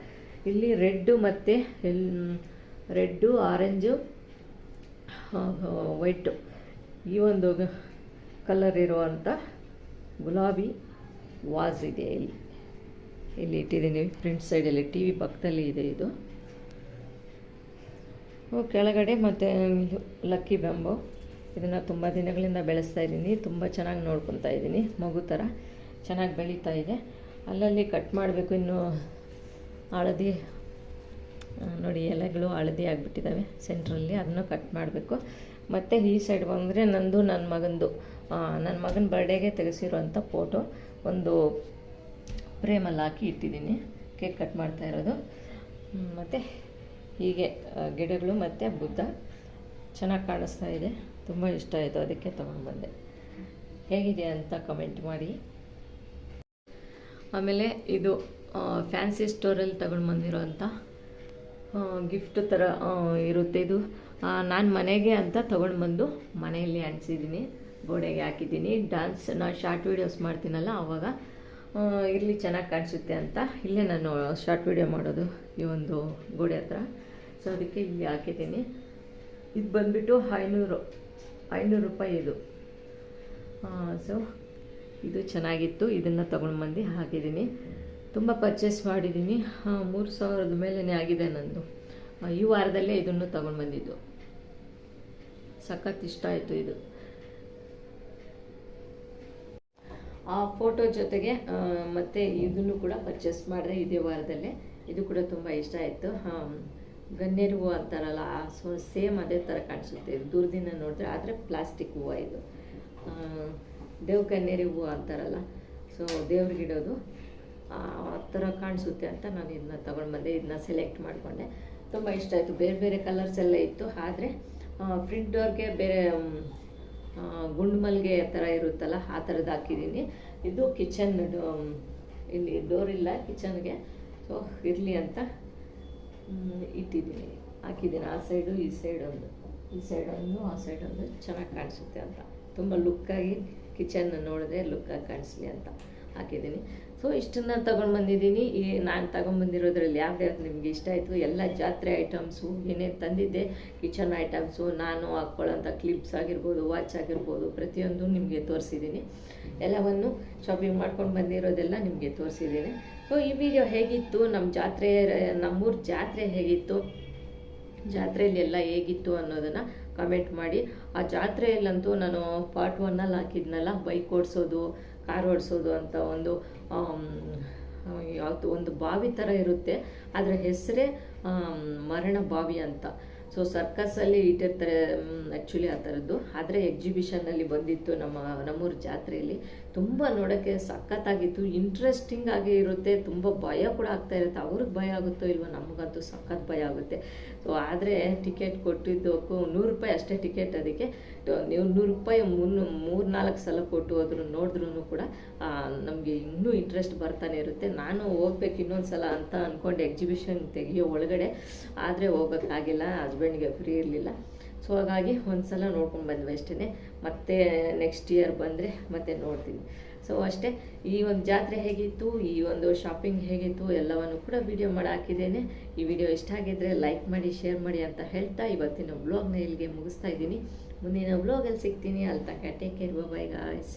ಇಲ್ಲಿ ರೆಡ್ಡು ಮತ್ತು ರೆಡ್ಡು, ಆರೆಂಜು, ವೈಟು ಈ ಒಂದು ಕಲರ್ ಇರುವಂಥ ಗುಲಾಬಿ ವಾಸ್ ಇದೆ. ಇಲ್ಲಿ ಇಟ್ಟಿದ್ದೀನಿ ಫ್ರಂಟ್ ಸೈಡಲ್ಲಿ. ಟಿ ವಿ ಪಕ್ಕದಲ್ಲಿ ಇದೆ ಇದು. ಕೆಳಗಡೆ ಮತ್ತು ಲಕ್ಕಿ ಬ್ಯಾಂಬೋ, ಇದನ್ನು ತುಂಬ ದಿನಗಳಿಂದ ಬೆಳೆಸ್ತಾ ಇದ್ದೀನಿ. ತುಂಬ ಚೆನ್ನಾಗಿ ನೋಡ್ಕೊತಾ ಇದ್ದೀನಿ. ಮಗು ಥರ ಚೆನ್ನಾಗಿ ಬೆಳೀತಾ ಇದೆ. ಅಲ್ಲಲ್ಲಿ ಕಟ್ ಮಾಡಬೇಕು. ಇನ್ನು ಹಳದಿ ನೋಡಿ, ಎಲೆಗಳು ಹಳದಿ ಆಗಿಬಿಟ್ಟಿದ್ದಾವೆ ಸೆಂಟ್ರಲ್ಲಿ, ಅದನ್ನು ಕಟ್ ಮಾಡಬೇಕು. ಮತ್ತು ಈ ಸೈಡ್ ಬಂದರೆ ನಂದು ನನ್ನ ಮಗನ ಬರ್ಡೇಗೆ ತೆಗೆಸಿರೋಂಥ ಫೋಟೋ ಒಂದು ಫ್ರೇಮಲ್ಲಿ ಹಾಕಿ ಇಟ್ಟಿದ್ದೀನಿ. ಕೇಕ್ ಕಟ್ ಮಾಡ್ತಾ ಇರೋದು. ಮತ್ತು ಹೀಗೆ ಗಿಡಗಳು ಮತ್ತು ಬುದ್ಧ ಚೆನ್ನಾಗಿ ಕಾಣಿಸ್ತಾ ಇದೆ. ತುಂಬ ಇಷ್ಟ ಆಯಿತು, ಅದಕ್ಕೆ ತೊಗೊಂಡು ಬಂದೆ. ಹೇಗಿದೆ ಅಂತ ಕಮೆಂಟ್ ಮಾಡಿ. ಆಮೇಲೆ ಇದು ಫ್ಯಾನ್ಸಿ ಸ್ಟೋರಲ್ಲಿ ತಗೊಂಡು ಬಂದಿರೋಂಥ ಗಿಫ್ಟ್ ಥರ ಇರುತ್ತೆ ಇದು. ನಾನು ಮನೆಗೆ ಅಂತ ತೊಗೊಂಡು ಬಂದು ಮನೆಯಲ್ಲಿ ಅಂಟಿಸಿದ್ದೀನಿ, ಗೋಡೆಗೆ ಹಾಕಿದ್ದೀನಿ. ನಾನು ಶಾರ್ಟ್ ವೀಡಿಯೋಸ್ ಮಾಡ್ತೀನಲ್ಲ, ಆವಾಗ ಇಲ್ಲಿ ಚೆನ್ನಾಗಿ ಕಾಣಿಸುತ್ತೆ ಅಂತ ಇಲ್ಲೇ ನಾನು ಶಾರ್ಟ್ ವೀಡಿಯೋ ಮಾಡೋದು ಈ ಒಂದು ಗೋಡೆ ಹತ್ರ. ಸೊ ಅದಕ್ಕೆ ಇಲ್ಲಿ ಹಾಕಿದ್ದೀನಿ. ಇದು ಬಂದುಬಿಟ್ಟು 500 ರೂಪಾಯಿ ಇದು. ಸೊ ಇದು ಚೆನ್ನಾಗಿತ್ತು, ಇದನ್ನು ತೊಗೊಂಡು ಬಂದು ಹಾಕಿದ್ದೀನಿ. ತುಂಬ ಪರ್ಚೇಸ್ ಮಾಡಿದ್ದೀನಿ. 3,000 ಮೇಲೇ ಆಗಿದೆ ನಂದು. ಈ ವಾರದಲ್ಲೇ ಇದನ್ನು ತಗೊಂಡು ಬಂದಿದ್ದು. ಸಖತ್ ಇಷ್ಟ ಆಯಿತು ಇದು. ಆ ಫೋಟೋ ಜೊತೆಗೆ ಮತ್ತು ಇದನ್ನು ಕೂಡ ಪರ್ಚೇಸ್ ಮಾಡಿದೆ ಇದೇ ವಾರದಲ್ಲೇ. ಇದು ಕೂಡ ತುಂಬ ಇಷ್ಟ ಆಯಿತು. ಗನ್ನೇರು ಹೂವು ಅಂತಾರಲ್ಲ, ಸೇಮ್ ಅದೇ ಥರ ಕಾಣಿಸುತ್ತೆ ಇದು ದೂರದಿಂದ ನೋಡಿದ್ರೆ. ಆದರೆ ಪ್ಲಾಸ್ಟಿಕ್ ಹೂವು ಇದು. ದೇವ್ ಗನ್ನೇರು ಹೂವು ಅಂತಾರಲ್ಲ, ಸೊ ದೇವ್ರಿಗಿಡೋದು ಆ ಥರ ಕಾಣಿಸುತ್ತೆ ಅಂತ ನಾನು ಇದನ್ನ ತೊಗೊಂಡು ಬಂದೆ. ಇದನ್ನ ಸೆಲೆಕ್ಟ್ ಮಾಡಿಕೊಂಡೆ. ತುಂಬ ಇಷ್ಟ ಆಯಿತು. ಬೇರೆ ಬೇರೆ ಕಲರ್ಸ್ ಎಲ್ಲ ಇತ್ತು. ಆದರೆ ಫ್ರಂಟ್ ಡೋರ್ಗೆ ಬೇರೆ ಗುಂಡು ಮಲ್ಲಿಗೆ ಥರ ಇರುತ್ತಲ್ಲ, ಆ ಥರದ್ದು ಹಾಕಿದ್ದೀನಿ. ಇದು ಕಿಚನ್, ಇಲ್ಲಿ ಡೋರ್ ಇಲ್ಲ ಕಿಚನ್ಗೆ, ಸೊ ಇರಲಿ ಅಂತ ಇಟ್ಟಿದ್ದೀನಿ, ಹಾಕಿದ್ದೀನಿ. ಆ ಸೈಡು ಈ ಸೈಡೊಂದು, ಈ ಸೈಡೊಂದು ಆ ಸೈಡೊಂದು ಚೆನ್ನಾಗಿ ಕಾಣಿಸುತ್ತೆ ಅಂತ, ತುಂಬ ಲುಕ್ಕಾಗಿ ಕಿಚನ್ ನೋಡಿದ್ರೆ ಲುಕ್ಕಾಗಿ ಕಾಣಿಸ್ಲಿ ಅಂತ ಹಾಕಿದ್ದೀನಿ. ಸೊ ಇಷ್ಟನ್ನು ತೊಗೊಂಡು ಬಂದಿದ್ದೀನಿ. ಈ ನಾನು ತೊಗೊಂಡ್ಬಂದಿರೋದ್ರಲ್ಲಿ ಯಾವ್ದು ನಿಮಗೆ ಇಷ್ಟ ಆಯಿತು, ಎಲ್ಲ ಜಾತ್ರೆ ಐಟಮ್ಸು ಏನೇನು ತಂದಿದ್ದೆ, ಕಿಚನ್ ಐಟಮ್ಸು, ನಾನು ಹಾಕ್ಕೊಳ್ಳೋಂಥ ಕ್ಲಿಪ್ಸ್ ಆಗಿರ್ಬೋದು, ವಾಚ್ ಆಗಿರ್ಬೋದು, ಪ್ರತಿಯೊಂದು ನಿಮಗೆ ತೋರಿಸಿದ್ದೀನಿ. ಎಲ್ಲವನ್ನು ಶಾಪಿಂಗ್ ಮಾಡ್ಕೊಂಡು ಬಂದಿರೋದೆಲ್ಲ ನಿಮಗೆ ತೋರಿಸಿದ್ದೀನಿ. ಸೊ ಈ ವಿಡಿಯೋ ಹೇಗಿತ್ತು, ನಮ್ಮೂರ ಜಾತ್ರೆ ಹೇಗಿತ್ತು, ಜಾತ್ರೆಯಲ್ಲಿ ಎಲ್ಲ ಹೇಗಿತ್ತು ಅನ್ನೋದನ್ನು ಕಮೆಂಟ್ ಮಾಡಿ. ಆ ಜಾತ್ರೆಯಲ್ಲಂತೂ ನಾನು ಪಾರ್ಟ್ 1 ಹಾಕಿದ್ನಲ್ಲ, ಬೈಕ್ ಓಡಿಸೋದು, ಕಾರ್ ಓಡಿಸೋದು ಅಂತ ಯಾವುದು ಒಂದು ಬಾವಿ ಥರ ಇರುತ್ತೆ, ಅದರ ಹೆಸರೇ ಮರಣ ಬಾವಿ ಅಂತ. ಸೊ ಸರ್ಕಸಲ್ಲಿ ಇಟ್ಟಿರ್ತಾರೆ ಆ್ಯಕ್ಚುಲಿ ಆ ಥರದ್ದು. ಆದರೆ ಎಕ್ಸಿಬಿಷನ್ನಲ್ಲಿ ಬಂದಿತ್ತು ನಮ್ಮೂರ ಜಾತ್ರೆಯಲ್ಲಿ. ತುಂಬ ನೋಡೋಕ್ಕೆ ಸಖತ್ತಾಗಿತ್ತು, ಇಂಟ್ರೆಸ್ಟಿಂಗ್ ಆಗಿ ಇರುತ್ತೆ. ತುಂಬ ಭಯ ಕೂಡ ಆಗ್ತಾ ಇರುತ್ತೆ. ಅವ್ರಿಗೆ ಭಯ ಆಗುತ್ತೋ ಇಲ್ವೋ, ನಮಗಂತೂ ಸಖತ್ ಭಯ ಆಗುತ್ತೆ. ಸೊ ಆದರೆ ಟಿಕೆಟ್ ಕೊಟ್ಟಿದ್ದಕ್ಕೂ ₹100 ಅಷ್ಟೇ ಟಿಕೆಟ್. ಅದಕ್ಕೆ ನೀವು ₹100 3-4 ಸಲ ಕೊಟ್ಟು ಹೋದ್ರು ನೋಡಿದ್ರೂ ಕೂಡ ನಮಗೆ ಇನ್ನೂ ಇಂಟ್ರೆಸ್ಟ್ ಬರ್ತಾನೆ ಇರುತ್ತೆ. ನಾನು ಹೋಗ್ಬೇಕು ಇನ್ನೊಂದು ಸಲ ಅಂತ ಅಂದ್ಕೊಂಡು ಎಕ್ಸಿಬಿಷನ್ ತೆಗಿಯೋ ಒಳಗಡೆ, ಆದರೆ ಹೋಗೋಕ್ಕಾಗಿಲ್ಲ, ಹಸ್ಬೆಂಡ್ಗೆ ಫ್ರೀ ಇರಲಿಲ್ಲ. ಸೊ ಹಾಗಾಗಿ ಒಂದು ಸಲ ನೋಡ್ಕೊಂಡು ಬಂದ್ವಿ ಅಷ್ಟೇ. ಮತ್ತೆ ನೆಕ್ಸ್ಟ್ ಇಯರ್ ಬಂದರೆ ಮತ್ತೆ ನೋಡ್ತೀನಿ. ಸೊ ಅಷ್ಟೇ. ಈ ಒಂದು ಜಾತ್ರೆ ಹೇಗಿತ್ತು, ಈ ಒಂದು ಶಾಪಿಂಗ್ ಹೇಗಿತ್ತು ಎಲ್ಲವನ್ನು ಕೂಡ ವಿಡಿಯೋ ಮಾಡಿ ಹಾಕಿದ್ದೇನೆ. ಈ ವಿಡಿಯೋ ಇಷ್ಟ ಆಗಿದ್ದರೆ ಲೈಕ್ ಮಾಡಿ, ಶೇರ್ ಮಾಡಿ ಅಂತ ಹೇಳ್ತಾ ಇವತ್ತಿನ ವ್ಲಾಗ್ನ ಇಲ್ಲಿಗೆ ಮುಗಿಸ್ತಾ ಇದ್ದೀನಿ. ಮುಂದಿನ ವ್ಲಾಗಲ್ಲಿ ಸಿಗ್ತೀನಿ. ಅಲ್ಲಿ ತನಕ ಟೇಕ್ ಕೇರ್, ಬೈ ಗಾಯ್ಸ್.